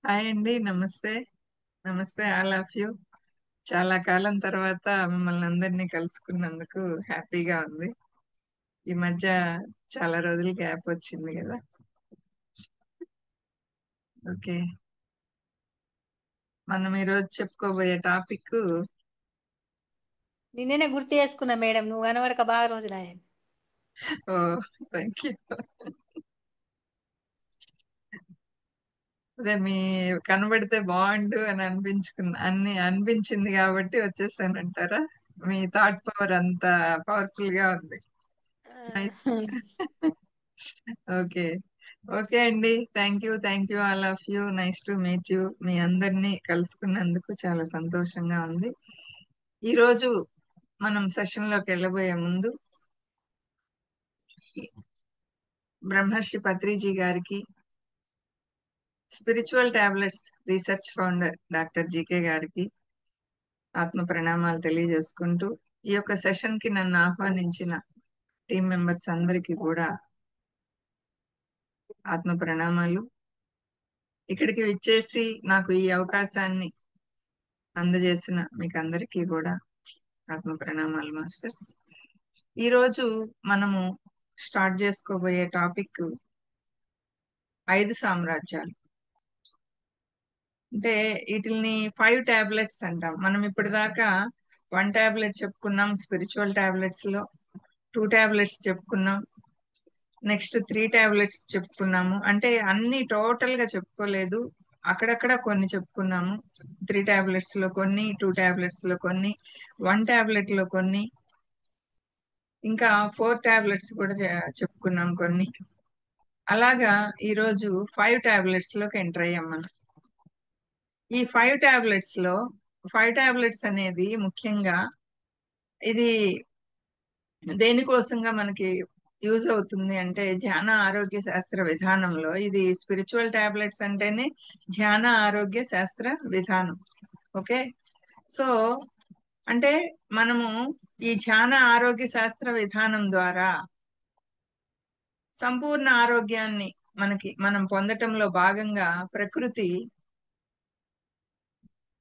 Hi అండి. నమస్తే. నమస్తే ఆల్ ఆఫ్ యూ. చాలా కాలం తర్వాత మిమ్మల్ని అందరినీ కలుసుకున్నందుకు హ్యాపీగా ఉంది. ఈ మధ్య చాలా రోజులు గ్యాప్ వచ్చింది గదా! ఓకే. మనం ఈరోజు చెప్పుకోబోయే టాపిక్కు నిన్ననే గుర్తు చేసుకున్నా మేడం. నువ్వు కనబడక బాగా రోజులాయే. ఓహ్! Thank you. అదే కనబడితే బావుండు అని అనిపించింది గాబట్టి వచ్చేసానంటారా? మీ థాట్ పవర్ అంత పవర్‌ఫుల్‌గా ఉంది. నైస్. ఓకే. ఓకే అండి. Thank you all of you. Nice to meet you. మీ అందరిని కలుసుకున్నందుకు చాలా సంతోషంగా ఉంది. ఈరోజు మనం సెషన్‌లోకెళ్ళబోయే ముందు బ్రహ్మర్షి పత్రిజీ గారికి, spiritual tablets research founder doctor GK గారికి ఆత్మ ప్రణామాలు తెలియజేసుకుంటూ, ఈ యొక్క సెషన్‌కి నన్ను ఆహ్వానించిన టీమ్ మెంబర్స్ అందరికీ కూడా ఆత్మ ప్రణామాలు. ఇక్కడికి విచ్చేసి నాకు ఈ అవకాశాన్ని అందజేసిన మీకందరికీ కూడా ఆత్మ ప్రణామాలు మాస్టర్స్. ఈరోజు మనము స్టార్ట్ చేసుకోబోయే టాపిక్ 5 సామ్రాజ్యాలు. అంటే వీటిల్ని 5 టాబ్లెట్స్ అంటాం. మనం ఇప్పటిదాకా 1 టాబ్లెట్ చెప్పుకున్నాం స్పిరిచువల్ టాబ్లెట్స్ లో, 2 టాబ్లెట్స్ చెప్పుకున్నాం, నెక్స్ట్ 3 టాబ్లెట్స్ చెప్పుకున్నాము. అంటే అన్ని టోటల్ గా చెప్పుకోలేదు, అక్కడక్కడ కొన్ని చెప్పుకున్నాము. 3 టాబ్లెట్స్ లో కొన్ని, 2 టాబ్లెట్స్ లో కొన్ని, 1 టాబ్లెట్ లో కొన్ని, ఇంకా 4 టాబ్లెట్స్ కూడా చెప్పుకున్నాం కొన్ని. అలాగా ఈరోజు 5 టాబ్లెట్స్ లోకి ఎంటర్ అయ్యాం మనం. ఈ 5 టాబ్లెట్స్ లో 5 టాబ్లెట్స్ అనేది ముఖ్యంగా ఇది దేనికోసంగా మనకి యూజ్ అవుతుంది అంటే ధ్యాన ఆరోగ్య శాస్త్ర విధానంలో. ఇది స్పిరిచువల్ టాబ్లెట్స్ అంటేనే ధ్యాన ఆరోగ్య శాస్త్ర విధానం. ఓకే. సో అంటే మనము ఈ ధ్యాన ఆరోగ్య శాస్త్ర విధానం ద్వారా సంపూర్ణ ఆరోగ్యాన్ని మనం పొందటంలో భాగంగా ప్రకృతి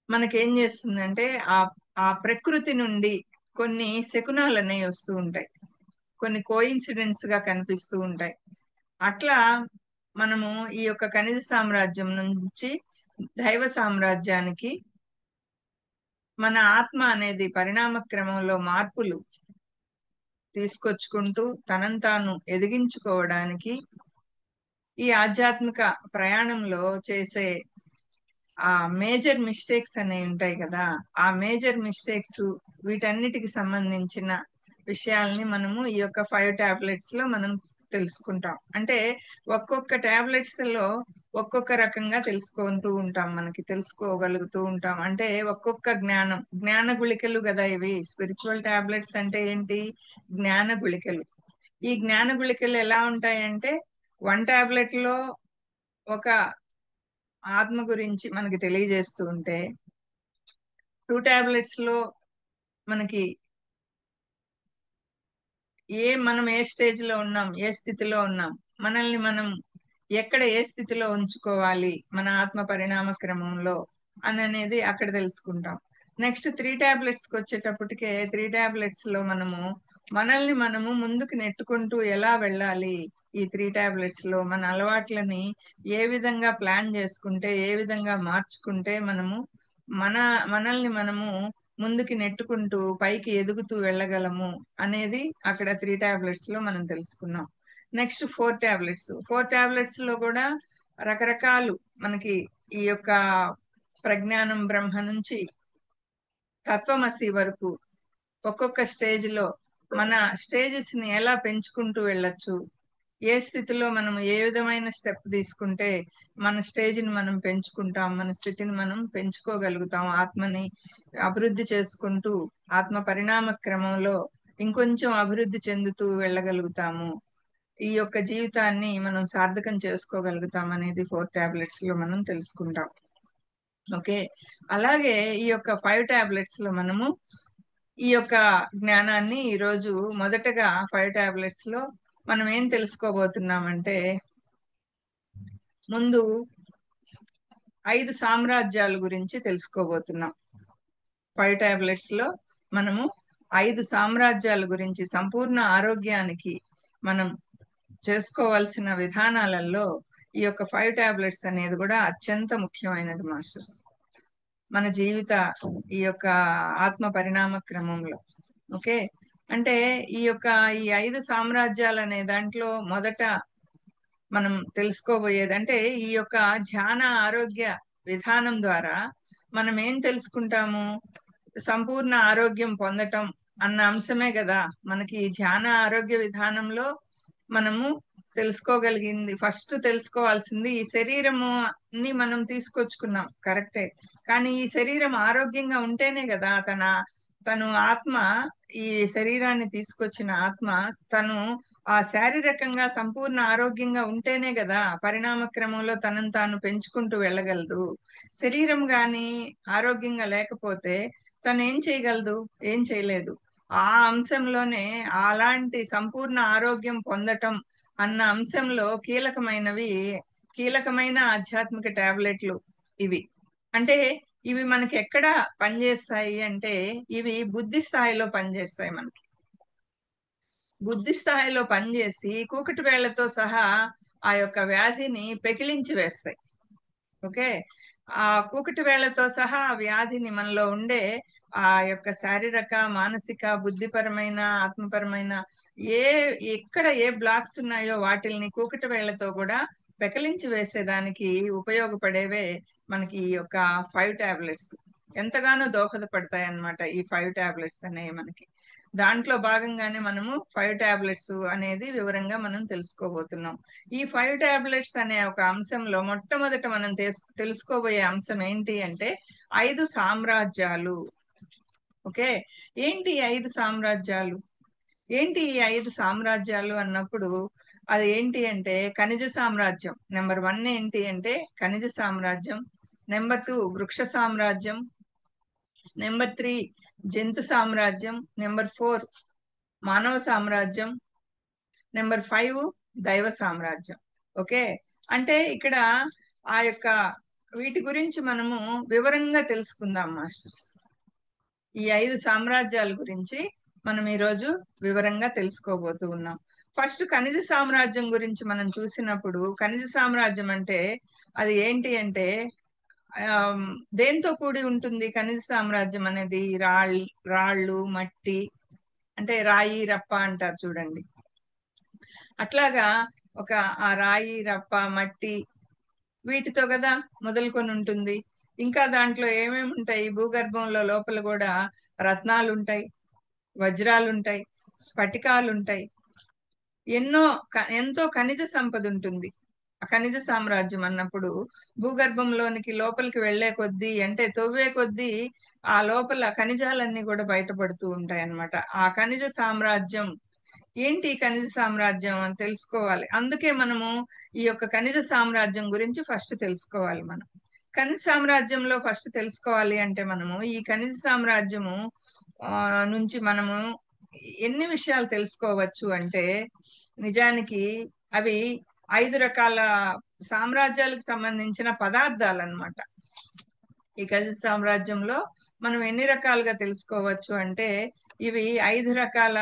మనకేం చేస్తుందంటే ఆ ఆ ప్రకృతి నుండి కొన్ని శకునాలు అనేవి వస్తూ ఉంటాయి, కొన్ని కోయిన్సిడెంట్స్ గా కనిపిస్తూ ఉంటాయి. అట్లా మనము ఈ యొక్క ఖనిజ సామ్రాజ్యం నుంచి దైవ సామ్రాజ్యానికి మన ఆత్మ అనేది పరిణామ క్రమంలో మార్పులు తీసుకొచ్చుకుంటూ తనను తాను ఎదిగించుకోవడానికి ఈ ఆధ్యాత్మిక ప్రయాణంలో చేసే ఆ మేజర్ మిస్టేక్స్ అనేవి ఉంటాయి కదా, ఆ మేజర్ మిస్టేక్స్ వీటన్నిటికి సంబంధించిన విషయాల్ని మనము ఈ యొక్క 5 టాబ్లెట్స్ లో మనం తెలుసుకుంటాం. అంటే ఒక్కొక్క టాబ్లెట్స్ లో ఒక్కొక్క రకంగా తెలుసుకోగలుగుతూ ఉంటాం. అంటే ఒక్కొక్క జ్ఞాన గుళికలు కదా ఇవి. స్పిరిచువల్ టాబ్లెట్స్ అంటే ఏంటి? జ్ఞాన గుళికలు. ఈ జ్ఞాన గుళికలు ఎలా ఉంటాయంటే 1 టాబ్లెట్ లో ఒక ఆత్మ గురించి మనకి తెలియజేస్తూ ఉంటే, 2 టాబ్లెట్స్ లో మనకి మనం ఏ స్టేజ్ లో ఉన్నాం, ఏ స్థితిలో ఉన్నాం, మనల్ని మనం ఎక్కడ ఏ స్థితిలో ఉంచుకోవాలి మన ఆత్మ పరిణామ క్రమంలో అనేది అక్కడ తెలుసుకుంటాం. నెక్స్ట్ 3 టాబ్లెట్స్ కి వచ్చేటప్పటికే 3 టాబ్లెట్స్ లో మనల్ని మనము ముందుకు నెట్టుకుంటూ ఎలా వెళ్ళాలి, ఈ 3 టాబ్లెట్స్ లో మన అలవాట్లని ఏ విధంగా ప్లాన్ చేసుకుంటే, ఏ విధంగా మార్చుకుంటే మన మనల్ని మనము ముందుకి నెట్టుకుంటూ పైకి ఎదుగుతూ వెళ్ళగలము అనేది అక్కడ 3 టాబ్లెట్స్ లో మనం తెలుసుకున్నాం. నెక్స్ట్ 4 టాబ్లెట్స్ లో కూడా రకరకాలు మనకి ఈ యొక్క ప్రజ్ఞానం బ్రహ్మ నుంచి తత్వమసి వరకు ఒక్కొక్క స్టేజ్ లో మన స్టేజెస్ ని ఎలా పెంచుకుంటూ వెళ్ళొచ్చు, ఏ స్థితిలో మనం ఏ విధమైన స్టెప్ తీసుకుంటే మన స్టేజ్ ని మనం పెంచుకుంటాం, మన స్థితిని మనం పెంచుకోగలుగుతాం, ఆత్మని అభివృద్ధి చేసుకుంటూ ఆత్మ పరిణామ క్రమంలో ఇంకొంచెం అభివృద్ధి చెందుతూ వెళ్ళగలుగుతాము, ఈ యొక్క జీవితాన్ని మనం సార్థకం చేసుకోగలుగుతాం అనేది 4 టాబ్లెట్స్ లో మనం తెలుసుకుంటాం. ఓకే. అలాగే ఈ యొక్క 5 టాబ్లెట్స్ లో మనము ఈ యొక్క జ్ఞానాన్ని ఈరోజు మొదటగా 5 టాబ్లెట్స్ లో మనం ఏం తెలుసుకోబోతున్నామంటే, ముందు 5 సామ్రాజ్యాల గురించి తెలుసుకోబోతున్నాం. 5 టాబ్లెట్స్ లో మనము 5 సామ్రాజ్యాల గురించి, సంపూర్ణ ఆరోగ్యానికి మనం చేసుకోవాల్సిన విధానాలలో ఈ యొక్క 5 టాబ్లెట్స్ అనేది కూడా అత్యంత ముఖ్యమైనది మాస్టర్స్ మన జీవిత ఈ యొక్క ఆత్మ పరిణామ క్రమంలో. ఓకే, అంటే ఈ 5 సామ్రాజ్యాలు అనే దాంట్లో మొదట మనం తెలుసుకోబోయేది అంటే ఈ యొక్క ధ్యాన ఆరోగ్య విధానం ద్వారా మనం ఏం తెలుసుకుంటాము, సంపూర్ణ ఆరోగ్యం పొందటం అన్న అంశమే కదా మనకి ఈ ధ్యాన ఆరోగ్య విధానంలో మనము తెలుసుకోగలిగింది. ఫస్ట్ తెలుసుకోవాల్సింది ఈ శరీరము ని మనం తీసుకొచ్చుకున్నాం కరెక్టే, కానీ ఈ శరీరం ఆరోగ్యంగా ఉంటేనే కదా తను ఆత్మ, ఈ శరీరాన్ని తీసుకొచ్చిన ఆత్మ తను ఆ శారీరకంగా సంపూర్ణ ఆరోగ్యంగా ఉంటేనే కదా పరిణామ క్రమంలో తనను తాను పెంచుకుంటూ వెళ్ళగలదు. శరీరం గాని ఆరోగ్యంగా లేకపోతే తను ఏం చేయగలదు, ఏం చేయలేదు. ఆ అంశంలోనే అలాంటి సంపూర్ణ ఆరోగ్యం పొందటం అన్న అంశంలో కీలకమైన ఆధ్యాత్మిక టాబ్లెట్లు ఇవి. అంటే ఇవి మనకి ఎక్కడ పనిచేస్తాయి అంటే ఇవి బుద్ధి స్థాయిలో పనిచేస్తాయి. మనకి బుద్ధి స్థాయిలో పనిచేసి కూకటి వేళ్లతో సహా ఆ యొక్క వ్యాధిని పెకిలించి వేస్తాయి. ఓకే, ఆ కూకటి వేళ్లతో సహా ఆ వ్యాధిని, మనలో ఉండే ఆ యొక్క శారీరక, మానసిక, బుద్ధిపరమైన, ఆత్మపరమైన ఎక్కడ ఏ బ్లాక్స్ ఉన్నాయో వాటిల్ని కూకటి వేళ్లతో కూడా పెకలించి వేసేదానికి ఉపయోగపడేవే మనకి ఈ యొక్క 5 టాబ్లెట్స్. ఎంతగానో దోహదపడతాయి అన్నమాట ఈ 5 టాబ్లెట్స్ అనేవి మనకి. దాంట్లో భాగంగానే మనము 5 టాబ్లెట్స్ అనేది వివరంగా మనం తెలుసుకోబోతున్నాం. ఈ 5 టాబ్లెట్స్ అనే ఒక అంశంలో మొట్టమొదట మనం తెలుసుకోబోయే అంశం ఏంటి అంటే 5 సామ్రాజ్యాలు. ఓకే, ఏంటి 5 సామ్రాజ్యాలు? ఏంటి ఈ 5 సామ్రాజ్యాలు అన్నప్పుడు అది ఏంటి అంటే ఖనిజ సామ్రాజ్యం. నెంబర్ 1 ఏంటి అంటే ఖనిజ సామ్రాజ్యం. నెంబర్ 2 వృక్ష సామ్రాజ్యం. నెంబర్ 3 జంతు సామ్రాజ్యం. నెంబర్ 4 మానవ సామ్రాజ్యం. నెంబర్ 5 దైవ సామ్రాజ్యం. ఓకే, అంటే ఇక్కడ ఆ యొక్క వీటి గురించి మనము వివరంగా తెలుసుకుందాం మాస్టర్స్. ఈ 5 సామ్రాజ్యాల గురించి మనం ఈరోజు వివరంగా తెలుసుకోబోతూ ఉన్నాం. ఫస్ట్ ఖనిజ సామ్రాజ్యం గురించి మనం చూసినప్పుడు, ఖనిజ సామ్రాజ్యం అంటే అది ఏంటి అంటే దేంతో కూడి ఉంటుంది ఖనిజ సామ్రాజ్యం అనేది? రాళ్ళు, మట్టి, అంటే రాయి రప్ప అంటారు చూడండి. అట్లాగా ఆ రాయి, రప్ప, మట్టి వీటితో కదా మొదలుకొని ఉంటుంది. ఇంకా దాంట్లో ఏమేమి ఉంటాయి? భూగర్భంలో లోపల కూడా రత్నాలు ఉంటాయి, వజ్రాలు ఉంటాయి, స్ఫటికాలు ఉంటాయి, ఎంతో ఖనిజ సంపద ఉంటుంది. ఆ ఖనిజ సామ్రాజ్యం అన్నప్పుడు భూగర్భంలోనికి లోపలికి వెళ్లే కొద్దీ, అంటే తవ్వే కొద్దీ ఆ లోపల ఖనిజాలన్నీ కూడా బయటపడుతూ ఉంటాయి అన్నమాట. ఆ ఖనిజ సామ్రాజ్యం ఏంటి? ఖనిజ సామ్రాజ్యం అని తెలుసుకోవాలి. అందుకే మనము ఈ యొక్క ఖనిజ సామ్రాజ్యం గురించి ఫస్ట్ తెలుసుకోవాలి. మనం ఖనిజ సామ్రాజ్యంలో ఫస్ట్ తెలుసుకోవాలి అంటే మనము ఈ ఖనిజ సామ్రాజ్యము నుంచి మనము ఎన్ని విషయాలు తెలుసుకోవచ్చు అంటే, నిజానికి అవి 5 రకాల సామ్రాజ్యాలకు సంబంధించిన పదార్థాలు అన్నమాట. ఈ ఖనిజ సామ్రాజ్యంలో మనం ఎన్ని రకాలుగా తెలుసుకోవచ్చు అంటే ఇవి 5 రకాల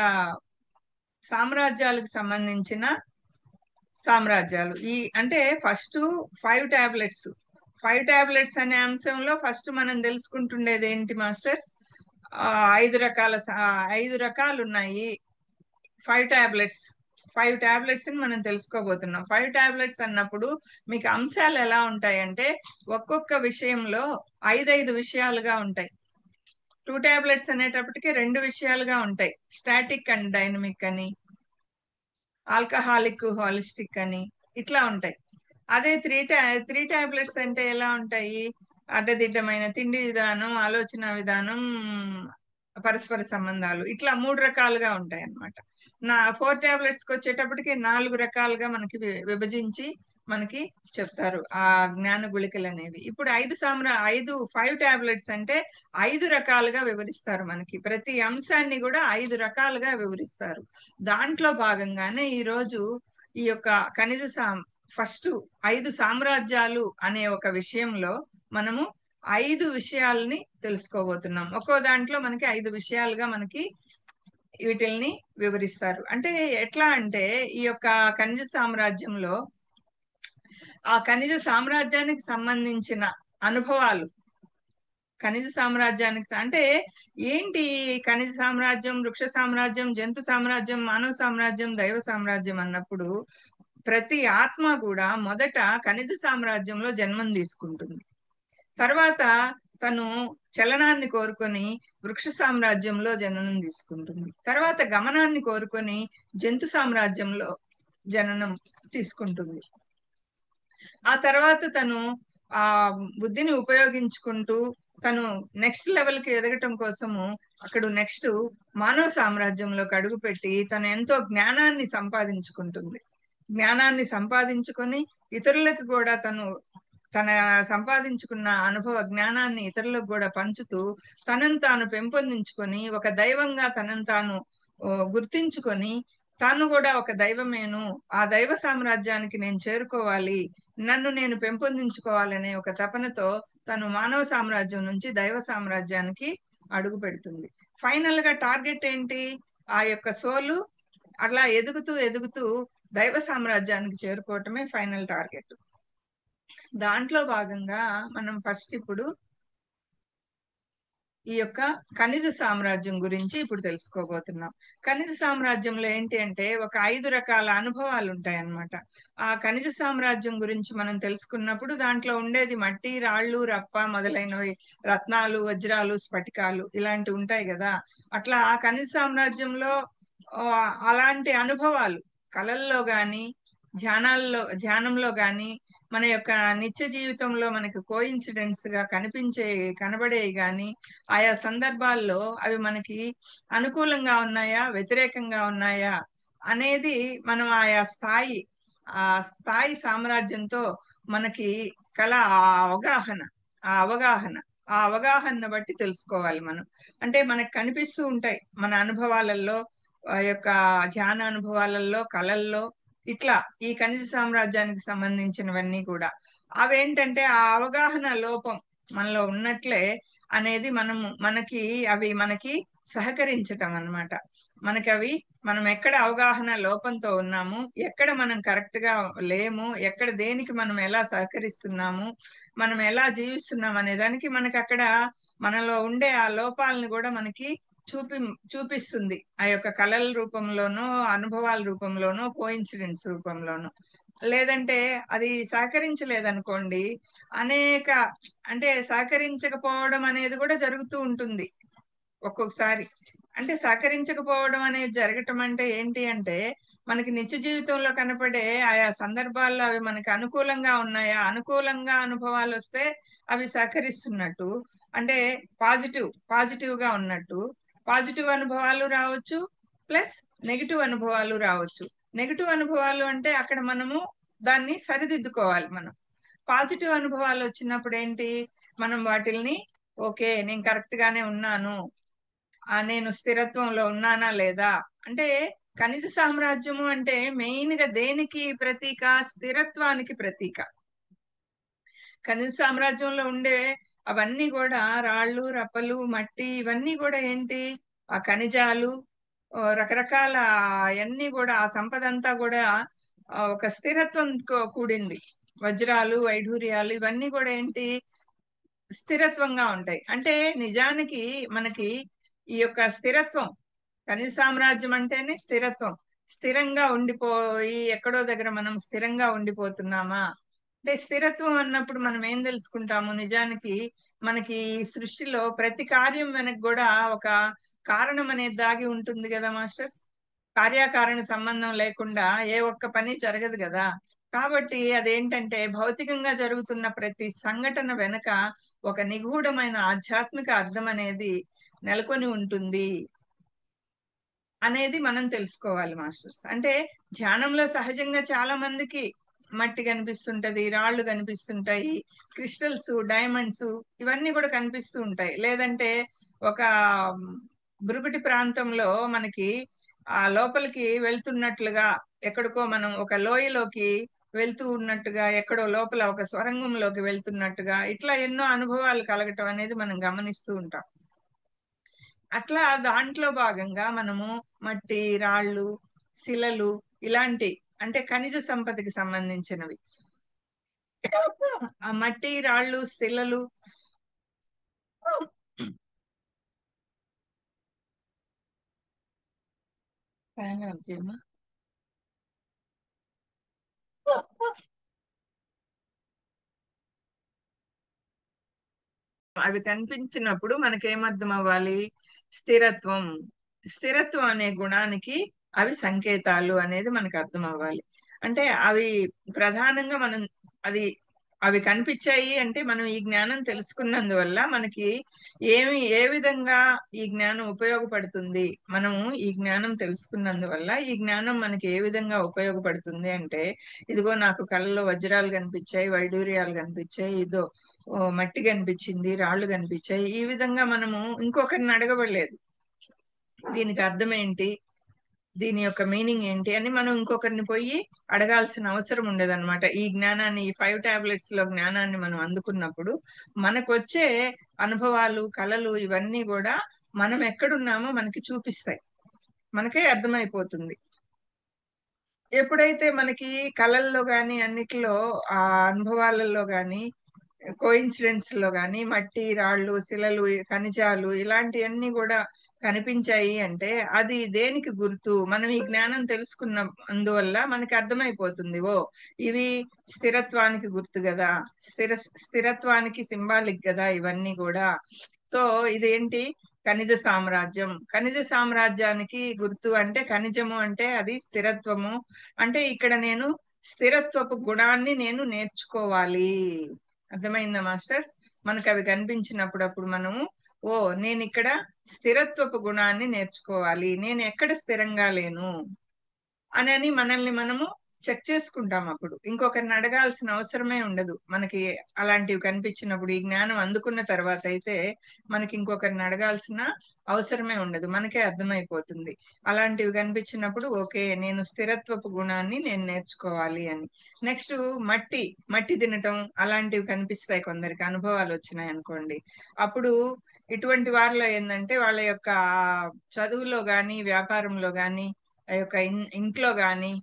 సామ్రాజ్యాలకు సంబంధించిన సామ్రాజ్యాలు. అంటే ఫస్ట్ 5 టాబ్లెట్స్. 5 టాబ్లెట్స్ అనే అంశంలో ఫస్ట్ మనం తెలుసుకుంటుండేది ఏంటి మాస్టర్స్? 5 రకాలు ఉన్నాయి 5 టాబ్లెట్స్. 5 టాబ్లెట్స్ ని మనం తెలుసుకోబోతున్నాం. 5 టాబ్లెట్స్ అన్నప్పుడు మీకు అంశాలు ఎలా ఉంటాయంటే ఒక్కొక్క విషయంలో 5 విషయాలుగా ఉంటాయి. 2 టాబ్లెట్స్ అనేటప్పటికి 2 విషయాలుగా ఉంటాయి, స్టాటిక్ అండ్ డైనమిక్ అని, ఆల్కహాలిక్, హాలిస్టిక్ అని ఇట్లా ఉంటాయి. అదే 3 టాబ్లెట్స్ అంటే ఎలా ఉంటాయి? అడ్డదిడ్డమైన తిండి విధానం, ఆలోచన విధానం, పరస్పర సంబంధాలు, ఇట్లా 3 రకాలుగా ఉంటాయి అన్నమాట. 4 టాబ్లెట్స్ కి వచ్చేటప్పటికి 4 రకాలుగా మనకి విభజించి మనకి చెప్తారు ఆ జ్ఞాన గుళికలు అనేవి. ఇప్పుడు 5 టాబ్లెట్స్ అంటే 5 రకాలుగా వివరిస్తారు. మనకి ప్రతి అంశాన్ని కూడా 5 రకాలుగా వివరిస్తారు. దాంట్లో భాగంగానే ఈ రోజు ఈ యొక్క ఫస్ట్ 5 సామ్రాజ్యాలు అనే ఒక విషయంలో మనము 5 విషయాల్ని తెలుసుకోబోతున్నాం. ఒక్కో దాంట్లో మనకి 5 విషయాలుగా మనకి వీటిల్ని వివరిస్తారు. అంటే ఎట్లా అంటే ఈ యొక్క ఖనిజ సామ్రాజ్యంలో ఆ ఖనిజ సామ్రాజ్యానికి సంబంధించిన అనుభవాలు, ఖనిజ సామ్రాజ్యానికి అంటే ఏంటి ఖనిజ సామ్రాజ్యం, వృక్ష సామ్రాజ్యం, జంతు సామ్రాజ్యం, మానవ సామ్రాజ్యం, దైవ సామ్రాజ్యం అన్నప్పుడు ప్రతి ఆత్మ కూడా మొదట ఖనిజ సామ్రాజ్యంలో జన్మం తీసుకుంటుంది. తర్వాత తను చలనాన్ని కోరుకొని వృక్ష సామ్రాజ్యంలో జననం తీసుకుంటుంది. తర్వాత గమనాన్ని కోరుకొని జంతు సామ్రాజ్యంలో జననం తీసుకుంటుంది. ఆ తర్వాత తను ఆ బుద్ధిని ఉపయోగించుకుంటూ తను నెక్స్ట్ లెవెల్ కి ఎదగటం కోసము అక్కడ నెక్స్ట్ మానవ సామ్రాజ్యంలోకి అడుగుపెట్టి తను ఎంతో జ్ఞానాన్ని సంపాదించుకుంటుంది. జ్ఞానాన్ని సంపాదించుకొని ఇతరులకు కూడా తన సంపాదించుకున్న అనుభవ జ్ఞానాన్ని ఇతరులకు కూడా పంచుతూ తనను తాను పెంపొందించుకొని ఒక దైవంగా తనను తాను గుర్తించుకొని తాను కూడా ఒక దైవమేను, ఆ దైవ సామ్రాజ్యానికి నేను చేరుకోవాలి, నన్ను నేను పెంపొందించుకోవాలనే ఒక తపనతో తను మానవ సామ్రాజ్యం నుంచి దైవ సామ్రాజ్యానికి అడుగు పెడుతుంది. ఫైనల్ గా టార్గెట్ ఏంటి? ఆ యొక్క సోలు అట్లా ఎదుగుతూ ఎదుగుతూ దైవ సామ్రాజ్యానికి చేరుకోవటమే ఫైనల్ టార్గెట్. దాంట్లో భాగంగా మనం ఫస్ట్ ఇప్పుడు ఈ యొక్క ఖనిజ సామ్రాజ్యం గురించి ఇప్పుడు తెలుసుకోబోతున్నాం. ఖనిజ సామ్రాజ్యంలో ఏంటి అంటే ఒక 5 రకాల అనుభవాలు ఉంటాయి అన్నమాట. ఆ ఖనిజ సామ్రాజ్యం గురించి మనం తెలుసుకున్నప్పుడు దాంట్లో ఉండేది మట్టి, రాళ్ళు, రప్ప మొదలైనవి, రత్నాలు, వజ్రాలు, స్ఫటికాలు ఇలాంటివి ఉంటాయి కదా. అట్లా ఆ ఖనిజ సామ్రాజ్యంలో అలాంటి అనుభవాలు కళల్లో గాని ధ్యానంలో గాని మన యొక్క నిత్య జీవితంలో మనకి కోఇన్సిడెంట్స్ గా కనబడేవి గాని ఆయా సందర్భాల్లో అవి మనకి అనుకూలంగా ఉన్నాయా, వ్యతిరేకంగా ఉన్నాయా అనేది మనం ఆ స్థాయి సామ్రాజ్యంతో మనకి ఆ అవగాహన ఆ అవగాహన బట్టి తెలుసుకోవాలి మనం. అంటే మనకు కనిపిస్తూ ఉంటాయి మన అనుభవాలలో, యొక్క ధ్యాన అనుభవాలలో, కళల్లో, ఇట్లా ఈ ఖనిజ సామ్రాజ్యానికి సంబంధించినవన్నీ కూడా అవేంటంటే ఆ అవగాహన లోపం మనలో ఉన్నట్లే అనేది అవి మనకి సహకరించటం అన్నమాట. మనం ఎక్కడ అవగాహన లోపంతో ఉన్నాము, ఎక్కడ మనం కరెక్ట్ గా లేము, ఎక్కడ దేనికి మనం ఎలా సహకరిస్తున్నాము, మనం ఎలా జీవిస్తున్నాం అనే దానికి మనకి అక్కడ మనలో ఉండే ఆ లోపాలను కూడా మనకి చూపిస్తుంది. ఆ యొక్క కళల రూపంలోనో, అనుభవాల రూపంలోనో, కోఇన్సిడెంట్స్ రూపంలోనో. లేదంటే అది సహకరించలేదనుకోండి, అనేక అంటే సహకరించకపోవడం అనేది కూడా జరుగుతూ ఉంటుంది ఒక్కొక్కసారి. అంటే సహకరించకపోవడం అనేది జరగటం అంటే ఏంటి అంటే మనకి నిత్య జీవితంలో కనపడే ఆయా సందర్భాల్లో అవి మనకి అనుకూలంగా ఉన్నాయా, అనుకూలంగా అనుభవాలు వస్తే అవి సహకరిస్తున్నట్టు, అంటే పాజిటివ్ గా ఉన్నట్టు. పాజిటివ్ అనుభవాలు రావచ్చు, ప్లస్ నెగిటివ్ అనుభవాలు రావచ్చు. నెగిటివ్ అనుభవాలు అంటే అక్కడ మనము దాన్ని సరిదిద్దుకోవాలి. మనం పాజిటివ్ అనుభవాలు వచ్చినప్పుడు ఏంటి, మనం వాటిల్ని ఓకే నేను కరెక్ట్ గానే ఉన్నాను, నేను స్థిరత్వంలో ఉన్నానా లేదా. అంటే ఖనిజ సామ్రాజ్యము అంటే మెయిన్ గా దేనికి ప్రతీక? స్థిరత్వానికి ప్రతీక. ఖనిజ సామ్రాజ్యంలో ఉండే అవన్నీ కూడా రాళ్ళు, రప్పలు, మట్టి ఇవన్నీ కూడా ఏంటి, ఆ ఖనిజాలు, రకరకాల అన్ని కూడా ఆ సంపద అంతా కూడా ఒక స్థిరత్వం కూడింది. వజ్రాలు, వైఢూర్యాలు ఇవన్నీ కూడా ఏంటి, స్థిరత్వంగా ఉంటాయి. అంటే నిజానికి మనకి ఈ యొక్క స్థిరత్వం, ఖనిజ సామ్రాజ్యం అంటేనే స్థిరత్వం. స్థిరంగా ఉండిపోయి ఎక్కడో దగ్గర మనం స్థిరంగా ఉండిపోతున్నామా అంటే, స్థిరత్వం అన్నప్పుడు మనం ఏం తెలుసుకుంటాము, నిజానికి మనకి సృష్టిలో ప్రతి కార్యం వెనక కూడా ఒక కారణం అనేది దాగి ఉంటుంది కదా మాస్టర్స్. కార్యకారణ సంబంధం లేకుండా ఏ ఒక్క పని జరగదు కదా. కాబట్టి అదేంటంటే భౌతికంగా జరుగుతున్న ప్రతి సంఘటన వెనక ఒక నిగూఢమైన ఆధ్యాత్మిక అర్థం అనేది నెలకొని ఉంటుంది అనేది మనం తెలుసుకోవాలి మాస్టర్స్. అంటే ధ్యానంలో సహజంగా చాలా మందికి మట్టి కనిపిస్తుంటది, రాళ్ళు కనిపిస్తుంటాయి, క్రిస్టల్స్, డైమండ్స్ ఇవన్నీ కూడా కనిపిస్తూ ఉంటాయి. లేదంటే ఒక భృగుటి ప్రాంతంలో మనకి ఆ లోపలికి వెళ్తున్నట్లుగా ఎక్కడికో మనం ఒక లోయలోకి వెళ్తూ ఉన్నట్టుగా, ఎక్కడో లోపల ఒక స్వరంగంలోకి వెళ్తున్నట్టుగా, ఇట్లా ఎన్నో అనుభవాలు కలగటం అనేది మనం గమనిస్తూ ఉంటాం. అట్లా దాంట్లో భాగంగా మనము మట్టి, రాళ్ళు, శిలలు ఇలాంటి అంటే ఖనిజ సంపదకి సంబంధించినవి. ఆ మట్టి, రాళ్ళు, శిలలు ఫ్యాన్ ఆఫ్ చేయమా? అవి కనిపించినప్పుడు మనకేమర్థం అవ్వాలి? స్థిరత్వం. స్థిరత్వం అనే గుణానికి అవి సంకేతాలు అనేది మనకు అర్థం అవ్వాలి. అంటే అవి ప్రధానంగా మనం అది అవి కనిపించాయి అంటే మనం ఈ జ్ఞానం తెలుసుకున్నందువల్ల మనకి ఏ విధంగా ఈ జ్ఞానం ఉపయోగపడుతుంది, మనము ఈ జ్ఞానం తెలుసుకున్నందువల్ల ఈ జ్ఞానం మనకి ఏ విధంగా ఉపయోగపడుతుంది అంటే, ఇదిగో నాకు కళ్ళలో వజ్రాలు కనిపించాయి, వైడూర్యాలు కనిపించాయి, ఇదో మట్టి కనిపించింది, రాళ్ళు కనిపించాయి, ఈ విధంగా మనము ఇంకొకరిని అడగబడలేదు దీనికి అర్థం ఏంటి, దీని యొక్క మీనింగ్ ఏంటి అని మనం ఇంకొకరిని పోయి అడగాల్సిన అవసరం ఉండదన్నమాట. ఈ జ్ఞానాన్ని, ఈ 5 టాబ్లెట్స్ లో జ్ఞానాన్ని మనం అందుకున్నప్పుడు మనకు వచ్చే అనుభవాలు, కళలు ఇవన్నీ కూడా మనం ఎక్కడున్నామో మనకి చూపిస్తాయి, మనకే అర్థమైపోతుంది. ఎప్పుడైతే మనకి కళల్లో గాని అన్నిటిలో ఆ అనుభవాలలో గాని కోయిన్సిడెన్స్ లో గాని మట్టి, రాళ్ళు, శిలలు, ఖనిజాలు ఇలాంటివన్నీ కూడా కనిపించాయి అంటే అది దేనికి గుర్తు, మనం ఈ జ్ఞానం తెలుసుకున్న అందువల్ల మనకి అర్థమైపోతుంది. ఓ ఇవి స్థిరత్వానికి గుర్తు కదా, స్థిరత్వానికి సింబాలిక్ కదా ఇవన్నీ కూడా. సో ఇదేంటి, ఖనిజ సామ్రాజ్యం. ఖనిజ సామ్రాజ్యానికి గుర్తు అంటే ఖనిజము అంటే అది స్థిరత్వము. అంటే ఇక్కడ నేను స్థిరత్వపు గుణాన్ని నేను నేర్చుకోవాలి. అర్థమైందా మాస్టర్స్? మనకు అవి కనిపించినప్పుడు మనము ఓ నేను ఇక్కడ స్థిరత్వపు గుణాన్ని నేర్చుకోవాలి, నేను ఎక్కడ స్థిరంగా లేను అని మనల్ని మనము చెక్ చేసుకుంటాం. అప్పుడు ఇంకొకరిని అడగాల్సిన అవసరమే ఉండదు మనకి. అలాంటివి కనిపించినప్పుడు ఈ జ్ఞానం అందుకున్న తర్వాత అయితే మనకి ఇంకొకరిని అడగాల్సిన అవసరమే ఉండదు, మనకే అర్థమైపోతుంది. అలాంటివి కనిపించినప్పుడు ఓకే నేను స్థిరత్వపు గుణాన్ని నేను నేర్చుకోవాలి అని. నెక్స్ట్ మట్టి, మట్టి తినటం అలాంటివి కనిపిస్తాయి కొందరికి, అనుభవాలు వచ్చినాయి అనుకోండి. అప్పుడు ఇటువంటి వారిలో ఏంటంటే వాళ్ళ యొక్క చదువులో గాని, వ్యాపారంలో గాని, ఆ యొక్క ఇంట్లో గాని,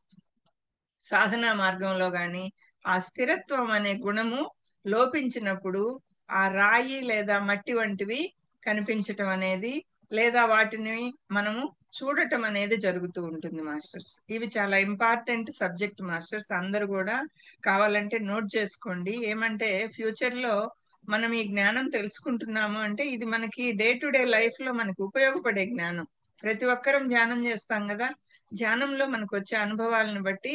సాధనా మార్గంలో గాని ఆ స్థిరత్వం అనే గుణము లోపించినప్పుడు ఆ రాయి లేదా మట్టి వంటివి కనిపించటం అనేది, లేదా వాటిని మనము చూడటం అనేది జరుగుతూ ఉంటుంది మాస్టర్స్. ఇవి చాలా ఇంపార్టెంట్ సబ్జెక్ట్ మాస్టర్స్, అందరు కూడా కావాలంటే నోట్ చేసుకోండి. ఏమంటే ఫ్యూచర్ లో మనం ఈ జ్ఞానం తెలుసుకుంటున్నాము అంటే ఇది మనకి డే టు డే లైఫ్ లో మనకి ఉపయోగపడే జ్ఞానం. ప్రతి ఒక్కరం ధ్యానం చేస్తాం కదా, ధ్యానంలో మనకు వచ్చే అనుభవాలను బట్టి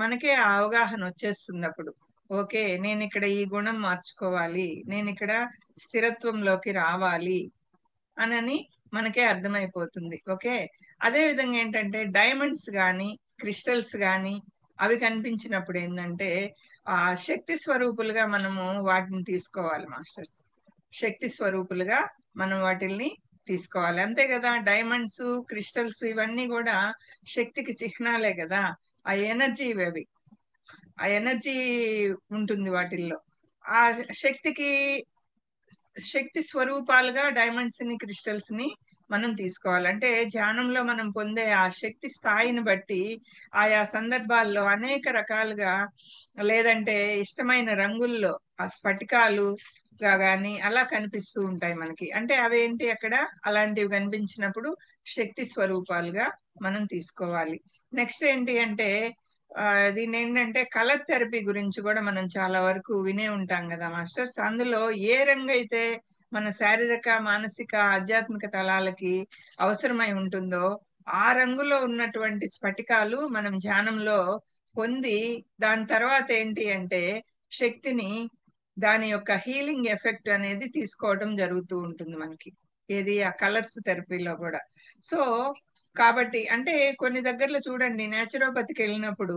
మనకే ఆ అవగాహన వచ్చేస్తుంది. అప్పుడు ఓకే నేను ఇక్కడ ఈ గుణం మార్చుకోవాలి, నేను ఇక్కడ స్థిరత్వంలోకి రావాలి అని మనకే అర్థమైపోతుంది. ఓకే అదే విధంగా ఏంటంటే డైమండ్స్ గాని, క్రిస్టల్స్ గాని అవి కనిపించినప్పుడు ఏంటంటే ఆ శక్తి స్వరూపులుగా మనము వాటిని తీసుకోవాలి మాస్టర్స్. శక్తి స్వరూపులుగా మనం వాటిల్ని తీసుకోవాలి, అంతే కదా. డైమండ్స్, క్రిస్టల్స్ ఇవన్నీ కూడా శక్తికి చిహ్నాలే కదా. ఆ ఎనర్జీ అవి, ఆ ఎనర్జీ ఉంటుంది వాటిల్లో. ఆ శక్తికి శక్తి స్వరూపాలుగా డైమండ్స్ ని, క్రిస్టల్స్ ని మనం తీసుకోవాలి. అంటే ధ్యానంలో మనం పొందే ఆ శక్తి స్థాయిని బట్టి ఆయా సందర్భాల్లో అనేక రకాలుగా, లేదంటే ఇష్టమైన రంగుల్లో ఆ స్ఫటికాలు గాని అలా కనిపిస్తూ ఉంటాయి మనకి. అంటే అవేంటి అక్కడ అలాంటివి కనిపించినప్పుడు శక్తి స్వరూపాలుగా మనం తీసుకోవాలి. నెక్స్ట్ ఏంటి అంటే దీని ఏంటంటే కలర్ థెరపీ గురించి కూడా మనం చాలా వరకు వినే ఉంటాం కదా మాస్టర్స్. అందులో ఏ రంగు అయితే మన శారీరక, మానసిక, ఆధ్యాత్మిక తలాలకి అవసరమై ఉంటుందో ఆ రంగులో ఉన్నటువంటి స్ఫటికాలు మనం ధ్యానంలో పొంది దాని తర్వాత ఏంటి అంటే శక్తిని, దాని యొక్క హీలింగ్ ఎఫెక్ట్ అనేది తీసుకోవడం జరుగుతూ ఉంటుంది మనకి. ఏది ఆ కలర్స్ థెరపీలో కూడా. సో కాబట్టి అంటే కొన్ని దగ్గరలో చూడండి నేచురోపతికి వెళ్ళినప్పుడు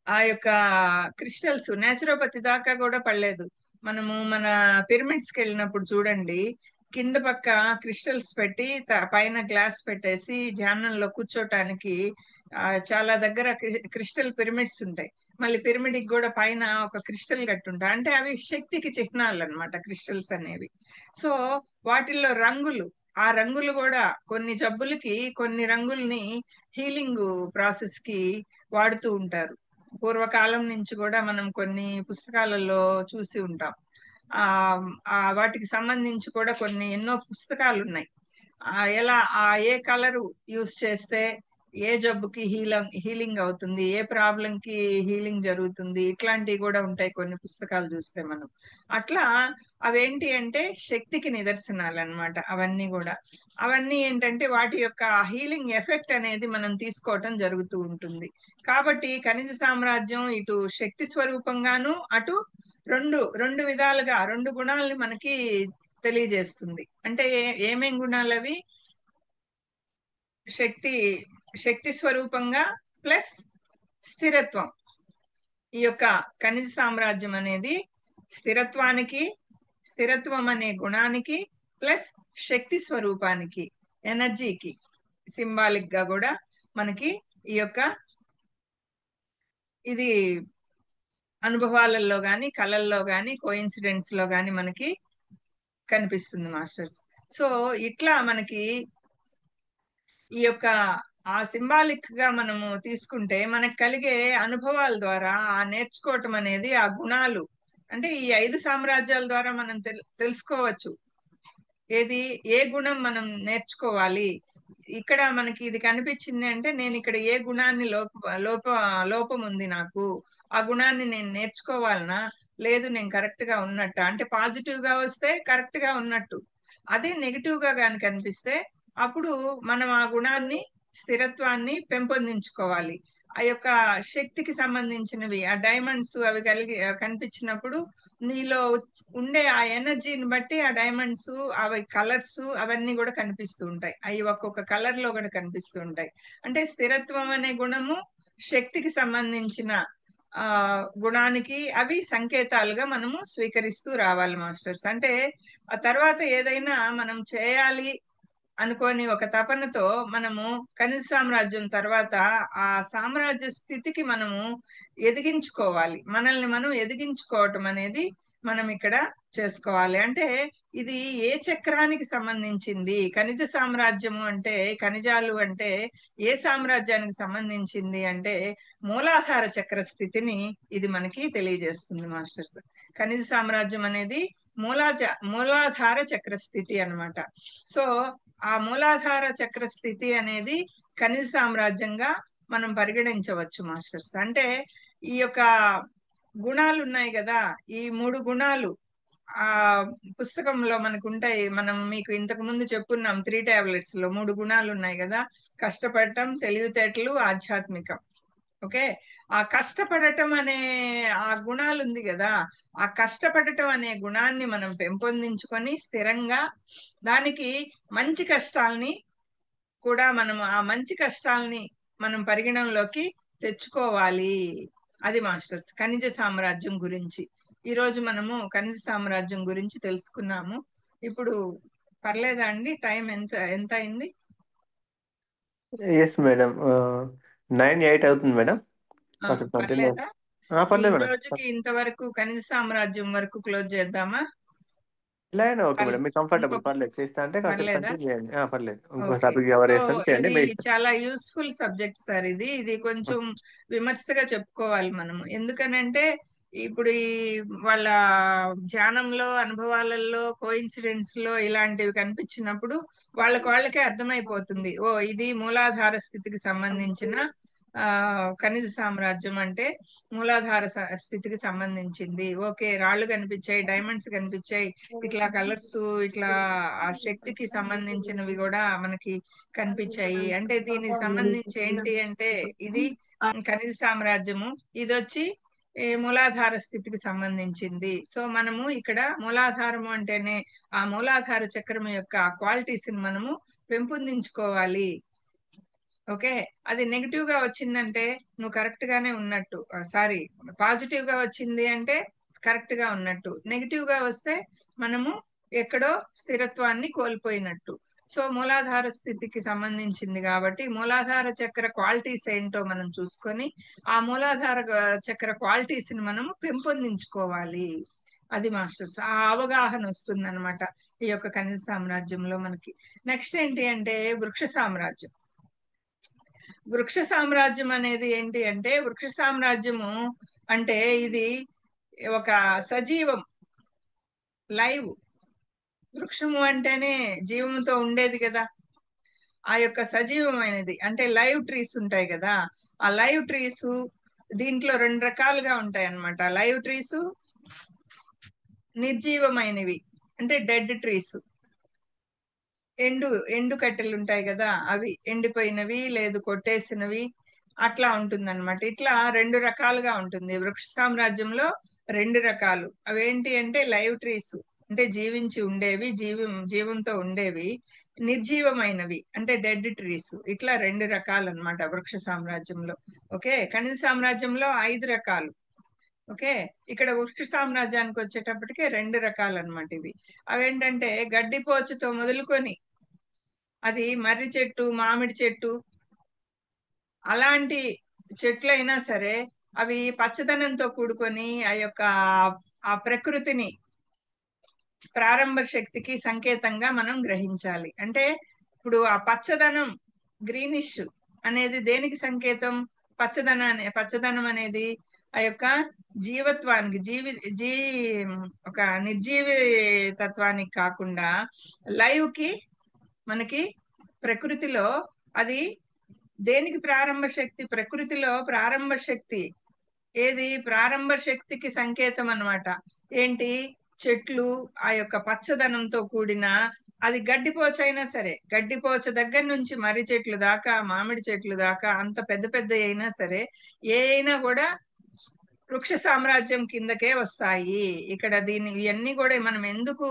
ఆ యొక్క క్రిస్టల్స్ నేచురోపతి దాకా కూడా పడలేదు. మనము మన పిరమిడ్స్ కి వెళ్ళినప్పుడు చూడండి కింద పక్క క్రిస్టల్స్ పెట్టి పైన గ్లాస్ పెట్టేసి ధ్యానంలో కూర్చోటానికి చాలా దగ్గర క్రిస్టల్ పిరమిడ్స్ ఉంటాయి. మళ్ళీ పిరమిడ్ కి కూడా పైన ఒక క్రిస్టల్ గట్టి ఉంటాయి. అంటే అవి శక్తికి చిహ్నాలు అన్నమాట క్రిస్టల్స్ అనేవి. సో వాటిల్లో రంగులు, ఆ రంగులు కూడా కొన్ని జబ్బులకి కొన్ని రంగుల్ని హీలింగ్ ప్రాసెస్ కి వాడుతూ ఉంటారు. పూర్వకాలం నుంచి కూడా మనం కొన్ని పుస్తకాలలో చూసి ఉంటాం. ఆ వాటికి సంబంధించి కూడా కొన్ని ఎన్నో పుస్తకాలు ఉన్నాయి. ఎలా ఏ కలర్ యూస్ చేస్తే ఏ జబ్బుకి హీలింగ్ అవుతుంది, ఏ ప్రాబ్లం కి హీలింగ్ జరుగుతుంది, ఇట్లాంటివి కూడా ఉంటాయి కొన్ని పుస్తకాలు చూస్తే మనం. అట్లా అవేంటి అంటే శక్తికి నిదర్శనాలు అన్నమాట అవన్నీ కూడా. అవన్నీ ఏంటంటే వాటి యొక్క హీలింగ్ ఎఫెక్ట్ అనేది మనం తీసుకోవటం జరుగుతూ ఉంటుంది. కాబట్టి ఖనిజ సామ్రాజ్యం ఇటు శక్తి స్వరూపంగాను, అటు రెండు రెండు విధాలుగా రెండు గుణాలని మనకి తెలియజేస్తుంది. అంటే ఏమేం గుణాలు అవి? శక్తి శక్తి స్వరూపంగా ప్లస్ స్థిరత్వం. ఈ యొక్క ఖనిజ సామ్రాజ్యం అనేది స్థిరత్వం అనే గుణానికి ప్లస్ శక్తి స్వరూపానికి, ఎనర్జీకి సింబాలిక్ గా కూడా మనకి ఈ యొక్క ఇది అనుభవాలలో గాని, కళల్లో గాని, కోయిన్సిడెంట్స్ లో గాని మనకి కనిపిస్తుంది మాస్టర్స్. సో ఇట్లా మనకి ఈ యొక్క ఆ సింబాలిక్ గా మనము తీసుకుంటే మనకు కలిగే అనుభవాల ద్వారా ఆ నేర్చుకోవటం అనేది ఆ గుణాలు అంటే ఈ 5 సామ్రాజ్యాల ద్వారా మనం తెలుసుకోవచ్చు. ఏది ఏ గుణం మనం నేర్చుకోవాలి. ఇక్కడ మనకి ఇది కనిపించింది అంటే నేను ఇక్కడ ఏ గుణాన్ని లోపం ఉంది నాకు, ఆ గుణాన్ని నేను నేర్చుకోవాలనా, లేదు నేను కరెక్ట్ గా ఉన్నట్ట. అంటే పాజిటివ్ గా వస్తే కరెక్ట్ గా ఉన్నట్టు, అదే నెగిటివ్ గా కానీ కనిపిస్తే అప్పుడు మనం ఆ గుణాన్ని, స్థిరత్వాన్ని పెంపొందించుకోవాలి. ఆ యొక్క శక్తికి సంబంధించినవి ఆ డైమండ్స్ అవి కనిపించినప్పుడు నీలో ఉండే ఆ ఎనర్జీని బట్టి ఆ డైమండ్స్, అవి కలర్స్ అవన్నీ కూడా కనిపిస్తూ ఉంటాయి. అవి ఒక్కొక్క కలర్ లో కూడా కనిపిస్తూ ఉంటాయి. అంటే స్థిరత్వం అనే గుణము శక్తికి సంబంధించిన గుణానికి అవి సంకేతాలుగా మనము స్వీకరిస్తూ రావాలి మాస్టర్స్. అంటే ఆ తర్వాత ఏదైనా మనం చేయాలి అనుకోని ఒక తపనతో మనము ఖనిజ సామ్రాజ్యం తర్వాత ఆ సామ్రాజ్య స్థితికి మనము ఎదిగించుకోవాలి. మనల్ని మనం ఎదిగించుకోవటం అనేది మనం ఇక్కడ చేసుకోవాలి. అంటే ఇది ఏ చక్రానికి సంబంధించింది? ఖనిజ సామ్రాజ్యము అంటే, ఖనిజాలు అంటే ఏ సామ్రాజ్యానికి సంబంధించింది అంటే మూలాధార చక్ర స్థితిని ఇది మనకి తెలియజేస్తుంది మాస్టర్స్. ఖనిజ సామ్రాజ్యం అనేది మూలాధార చక్ర స్థితి అన్నమాట. సో ఆ మూలాధార చక్ర స్థితి అనేది ఖనిజ సామ్రాజ్యంగా మనం పరిగణించవచ్చు మాస్టర్స్. అంటే ఈ యొక్క గుణాలు ఉన్నాయి కదా, ఈ 3 గుణాలు ఆ పుస్తకంలో మనకు ఉంటాయి. మనం మీకు ఇంతకు ముందు చెప్పున్నాం 3 టాబ్లెట్స్ లో 3 గుణాలు ఉన్నాయి కదా, కష్టపడటం, తెలివితేటలు, ఆధ్యాత్మికం. ఓకే, ఆ కష్టపడటం అనే ఆ గుణాలు ఉంది కదా, ఆ కష్టపడటం అనే గుణాన్ని మనం పెంపొందించుకొని స్థిరంగా దానికి మంచి కష్టాలని కూడా మనం ఆ మంచి కష్టాలని మనం పరిగణనలోకి తెచ్చుకోవాలి. అది మాస్టర్స్ ఖనిజ సామ్రాజ్యం గురించి ఈ రోజు మనము ఖనిజ సామ్రాజ్యం గురించి తెలుసుకున్నాము. ఇప్పుడు పర్లేదా అండి? టైం ఎంత ఎంత అయింది? ఎస్ మేడం, 9:08 అవుతుంది మేడం. కాసేపు కంటిన్యూ. పర్లేదా? ఈ పర్లేదు మేడం. రోజుకి ఇంతవరకు ఖనిజ సామ్రాజ్యం వరకు క్లోజ్ చేద్దామా? ఇలా అయినా ఓకే మేడం, మీకు కంఫర్టబుల్. ఇంకొక పర్లేదు, చేస్తా అంటే కాసేపు పర్లేదా? కంటిన్యూ చేయండి. పర్లేదు, ఇంకో ఓకే. టాపిక్ ఎవరు సో వేస్తారు చేయండి, ఇది మీ ఇష్టం. చాలా యూస్ఫుల్ సబ్జెక్ట్ సార్. ఇది కొంచెం విమర్శగా చెప్పుకోవాలి మనము. ఎందుకనంటే ఇప్పుడు ఈ వాళ్ళ ధ్యానంలో, అనుభవాలలో, కోయిన్సిడెంట్స్ లో ఇలాంటివి కనిపించినప్పుడు వాళ్ళకే అర్థమైపోతుంది, ఓ ఇది మూలాధార స్థితికి సంబంధించిన ఖనిజ సామ్రాజ్యం అంటే మూలాధార స్థితికి సంబంధించింది. ఓకే, రాళ్ళు కనిపించాయి, డైమండ్స్ కనిపించాయి, ఇట్లా కలర్స్, ఇట్లా ఆ శక్తికి సంబంధించినవి కూడా మనకి కనిపించాయి. అంటే దీనికి సంబంధించి ఏంటి అంటే ఇది ఖనిజ సామ్రాజ్యము, ఇది వచ్చి మూలాధార స్థితికి సంబంధించింది. సో మనము ఇక్కడ మూలాధారము అంటేనే ఆ మూలాధార చక్రం యొక్క క్వాలిటీస్ ని మనము పెంపొందించుకోవాలి. ఓకే, అది నెగిటివ్ గా వచ్చిందంటే నువ్వు కరెక్ట్ గానే ఉన్నట్టు, సారీ పాజిటివ్ గా వచ్చింది అంటే కరెక్ట్ గా ఉన్నట్టు, నెగిటివ్ గా వస్తే మనము ఎక్కడో స్థిరత్వాన్ని కోల్పోయినట్టు. సో మూలాధార స్థితికి సంబంధించింది కాబట్టి మూలాధార చక్ర క్వాలిటీస్ ఏంటో మనం చూసుకొని ఆ మూలాధార చక్ర క్వాలిటీస్ ని మనం పెంపొందించుకోవాలి. అది మాస్టర్స్ ఆ అవగాహన వస్తుంది అనమాట ఈ యొక్క ఖనిజ సామ్రాజ్యంలో మనకి. నెక్స్ట్ ఏంటి అంటే వృక్ష సామ్రాజ్యం. వృక్ష సామ్రాజ్యం అనేది ఏంటి అంటే వృక్ష సామ్రాజ్యము అంటే ఇది ఒక సజీవం, లైవ్. వృక్షము అంటేనే జీవంతో ఉండేది కదా. ఆ యొక్క సజీవమైనది అంటే లైవ్ ట్రీస్ ఉంటాయి కదా. ఆ లైవ్ ట్రీస్ దీంట్లో 2 రకాలుగా ఉంటాయి అన్నమాట. లైవ్ ట్రీస్, నిర్జీవమైనవి అంటే డెడ్ ట్రీస్. ఎండు కట్టెలు ఉంటాయి కదా, అవి ఎండిపోయినవి లేదు కొట్టేసినవి అట్లా ఉంటుందన్నమాట. ఇట్లా 2 రకాలుగా ఉంటుంది వృక్ష సామ్రాజ్యంలో. 2 రకాలు అవేంటి అంటే లైవ్ ట్రీస్ అంటే జీవించి ఉండేవి, జీవంతో ఉండేవి. నిర్జీవమైనవి అంటే డెడ్ ట్రీస్. ఇట్లా 2 రకాలు అన్నమాట వృక్ష సామ్రాజ్యంలో. ఓకే, ఖనిజ సామ్రాజ్యంలో 5 రకాలు. ఓకే, ఇక్కడ వృక్ష సామ్రాజ్యానికి వచ్చేటప్పటికే 2 రకాలు అన్నమాట ఇవి. అవేంటంటే గడ్డిపోచుతో మొదలుకొని అది మర్రి చెట్టు, మామిడి చెట్టు అలాంటి చెట్లైనా సరే అవి పచ్చదనంతో కూడుకొని ఆ ప్రకృతిని ప్రారంభ శక్తికి సంకేతంగా మనం గ్రహించాలి. అంటే ఇప్పుడు ఆ పచ్చదనం, గ్రీనిష్ అనేది దేనికి సంకేతం? పచ్చదనం అనేది ఆ యొక్క జీవత్వానికి, ఒక నిర్జీవి తత్వానికి కాకుండా లైవ్ కి, మనకి ప్రకృతిలో అది దేనికి ప్రారంభ శక్తి? ప్రకృతిలో ప్రారంభ శక్తి ఏది? ప్రారంభ శక్తికి సంకేతం అన్నమాట. ఏంటి? చెట్లు, ఆ యొక్క పచ్చదనంతో కూడిన, అది గడ్డిపోచ అయినా సరే, గడ్డిపోచ దగ్గర నుంచి మర్రి చెట్లు దాకా, మామిడి చెట్లు దాకా అంత పెద్ద పెద్ద అయినా సరే ఏ అయినా కూడా వృక్ష సామ్రాజ్యం కిందకే వస్తాయి. ఇక్కడ ఇవన్నీ కూడా మనం ఎందుకు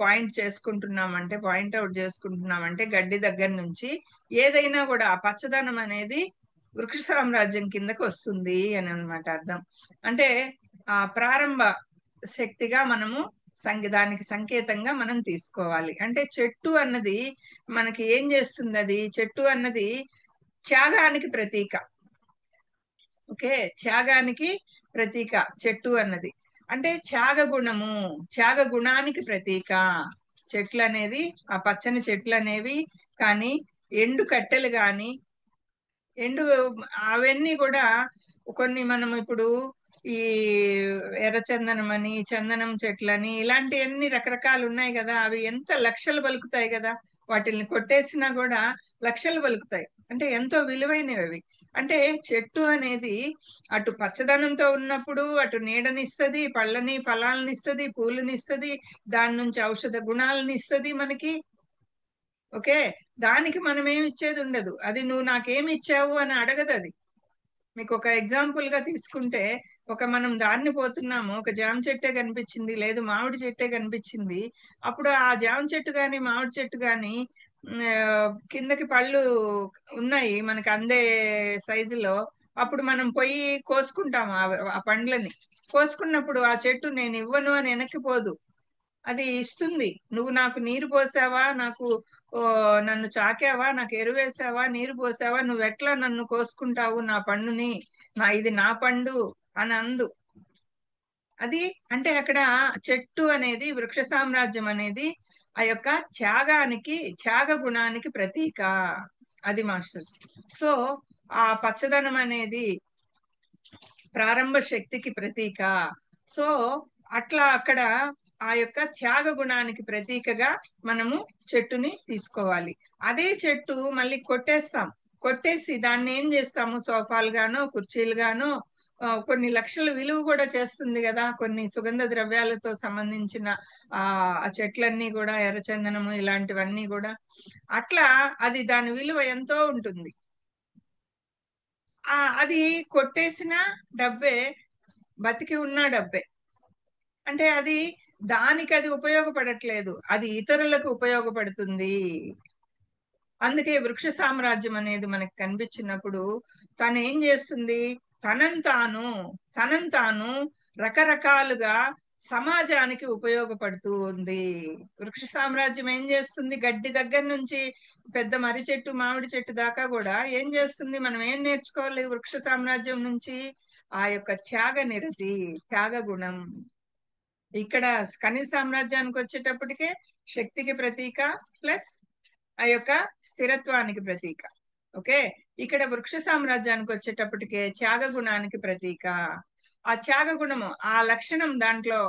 పాయింట్ అవుట్ చేసుకుంటున్నామంటే గడ్డి దగ్గర నుంచి ఏదైనా కూడా ఆ పచ్చదనం అనేది వృక్ష సామ్రాజ్యం కిందకి వస్తుంది అని అన్నమాట అర్థం. అంటే ఆ ప్రారంభ శక్తిగా మనము దానికి సంకేతంగా మనం తీసుకోవాలి. అంటే చెట్టు అన్నది మనకి ఏం చేస్తుంది? అది చెట్టు అన్నది త్యాగానికి ప్రతీక. ఓకే, త్యాగానికి ప్రతీక చెట్టు అన్నది. అంటే త్యాగ గుణానికి ప్రతీక చెట్లు అనేది. ఆ పచ్చని చెట్లు అనేవి కానీ, ఎండు కట్టెలు కానీ, అవన్నీ కూడా కొన్ని మనం ఇప్పుడు ఈ ఎర్రచందనం అని, చందనం చెట్లని, ఇలాంటివన్నీ రకరకాలు ఉన్నాయి కదా. అవి ఎంత లక్షలు పలుకుతాయి కదా. వాటిని కొట్టేసినా కూడా లక్షలు పలుకుతాయి. అంటే ఎంతో విలువైనవి అవి. అంటే చెట్టు అనేది అటు పచ్చదనంతో ఉన్నప్పుడు అటు నీడనిస్తుంది, ఫలాలను ఇస్తుంది, పూలునిస్తుంది, దాని నుంచి ఔషధ గుణాలను ఇస్తుంది మనకి. ఓకే, దానికి మనం ఏమి ఇచ్చేది ఉండదు. అది నువ్వు నాకేమి ఇచ్చావు అని అడగదు అది. మీకు ఒక ఎగ్జాంపుల్ గా తీసుకుంటే, మనం దారిని పోతున్నాము, ఒక జామ చెట్టే కనిపించింది, లేదు మామిడి చెట్టే కనిపించింది. అప్పుడు ఆ జామ చెట్టు గాని మామిడి చెట్టు గాని కిందకి పళ్ళు ఉన్నాయి మనకి అందే సైజులో. అప్పుడు మనం పోయి కోసుకుంటాము ఆ పండ్లని. కోసుకున్నప్పుడు ఆ చెట్టు నేను ఇవ్వను అని వెనక్కిపోదు, అది ఇస్తుంది. నువ్వు నాకు నీరు పోసావా, నన్ను చాకావా, నాకు ఎరువేసావా, నీరు పోసావా, నువ్వు ఎట్లా నన్ను కోసుకుంటావు నా పండుని, ఇది నా పండు అని అందు. అది అంటే అక్కడ చెట్టు అనేది, వృక్ష సామ్రాజ్యం అనేది ఆ యొక్క త్యాగ గుణానికి ప్రతీక. అది మాస్టర్స్. సో ఆ పచ్చదనం అనేది ప్రారంభ శక్తికి ప్రతీక. సో అట్లా అక్కడ ఆ యొక్క త్యాగ గుణానికి ప్రతీకగా మనము చెట్టుని తీసుకోవాలి. అదే చెట్టు మళ్ళీ కొట్టేసి దాన్ని ఏం చేస్తాము? సోఫాలు గానో, కుర్చీలు గానో, కొన్ని లక్షల విలువ కూడా చేస్తుంది కదా. కొన్ని సుగంధ ద్రవ్యాలతో సంబంధించిన ఆ చెట్లన్నీ కూడా, ఎర్రచందనము ఇలాంటివన్నీ కూడా అట్లా అది దాని విలువ ఎంతో ఉంటుంది. అది కొట్టేసిన డబ్బే, బతికి ఉన్న డబ్బే. అంటే దానికి అది ఉపయోగపడట్లేదు, అది ఇతరులకు ఉపయోగపడుతుంది. అందుకే వృక్ష సామ్రాజ్యం అనేది మనకి కనిపించినప్పుడు తను ఏం చేస్తుంది? తనంతాను రకరకాలుగా సమాజానికి ఉపయోగపడుతూ ఉంది. వృక్ష సామ్రాజ్యం ఏం చేస్తుంది? గడ్డి దగ్గర నుంచి పెద్ద మర్రి చెట్టు, మామిడి చెట్టు దాకా కూడా ఏం చేస్తుంది? మనం ఏం నేర్చుకోవాలి వృక్ష సామ్రాజ్యం నుంచి? ఆ యొక్క త్యాగ నిరతి, త్యాగ గుణం. ఇక్కడ ఖని సామ్రాజ్యానికి వచ్చేటప్పటికే శక్తికి ప్రతీక ప్లస్ ఆ యొక్క స్థిరత్వానికి ప్రతీక. ఓకే, ఇక్కడ వృక్ష సామ్రాజ్యానికి వచ్చేటప్పటికే త్యాగ గుణానికి ప్రతీక. ఆ త్యాగ గుణము, ఆ లక్షణం దాంట్లో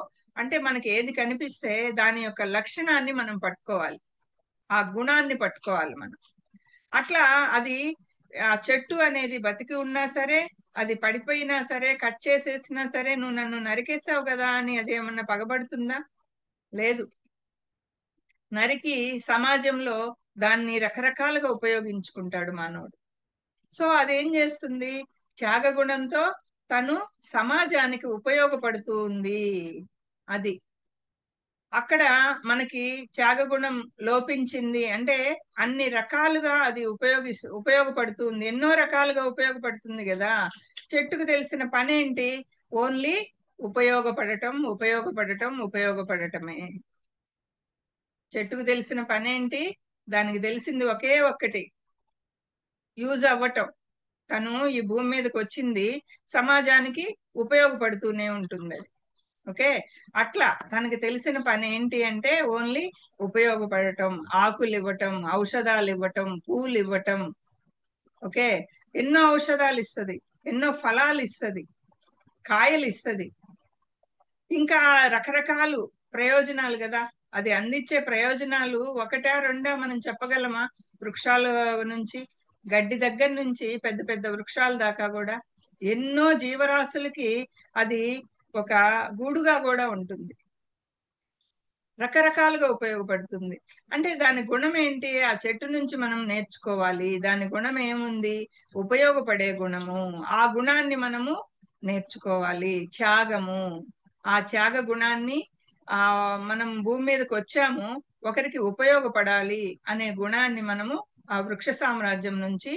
అంటే మనకి ఏది కనిపిస్తే దాని యొక్క లక్షణాన్ని మనం పట్టుకోవాలి, ఆ గుణాన్ని పట్టుకోవాలి మనం. అట్లా అది ఆ చెట్టు అనేది బతికి ఉన్నా సరే, అది పడిపోయినా సరే, కట్ చేసేసినా సరే, నువ్వు నన్ను నరికేసావు కదా అని అది ఏమన్నా పగబడుతుందా? లేదు. నరికి సమాజంలో దాన్ని రకరకాలుగా ఉపయోగించుకుంటాడు మానవుడు. సో అదేం చేస్తుంది? త్యాగ గుణంతో తను సమాజానికి ఉపయోగపడుతూ ఉంది. అది అక్కడ మనకి త్యాగగుణం లోపించింది అంటే అన్ని రకాలుగా అది ఉపయోగపడుతుంది, ఎన్నో రకాలుగా ఉపయోగపడుతుంది కదా. చెట్టుకు తెలిసిన పని ఏంటి? ఓన్లీ ఉపయోగపడటం, ఉపయోగపడటం, ఉపయోగపడటమే. చెట్టుకు తెలిసిన పని ఏంటి? దానికి తెలిసింది ఒకే ఒక్కటి, యూజ్ అవ్వటం. తను ఈ భూమి మీదకి వచ్చింది సమాజానికి ఉపయోగపడుతూనే ఉంటుంది అది. ఓకే, అట్లా తనకి తెలిసిన పని ఏంటి అంటే ఓన్లీ ఉపయోగపడటం, ఆకులు ఇవ్వటం, ఔషధాలు ఇవ్వటం, పూలు ఇవ్వటం. ఓకే, ఎన్నో ఔషధాలు ఇస్తుంది, ఎన్నో ఫలాలు ఇస్తుంది, కాయలు ఇస్తుంది, ఇంకా రకరకాలు ప్రయోజనాలు కదా. అది అందించే ప్రయోజనాలు ఒకటా రెండా మనం చెప్పగలమా? వృక్షాల నుంచి, గడ్డి దగ్గర నుంచి పెద్ద పెద్ద వృక్షాల దాకా కూడా ఎన్నో జీవరాశులకి అది ఒక గూడుగా కూడా ఉంటుంది, రకరకాలుగా ఉపయోగపడుతుంది. అంటే దాని గుణం ఏంటి? ఆ చెట్టు నుంచి మనం నేర్చుకోవాలి. దాని గుణం ఏముంది? ఉపయోగపడే గుణము. ఆ గుణాన్ని మనము నేర్చుకోవాలి, త్యాగము. ఆ త్యాగ గుణాన్ని మనం భూమి మీదకి వచ్చాము ఒకరికి ఉపయోగపడాలి అనే గుణాన్ని మనము ఆ వృక్ష సామ్రాజ్యం నుంచి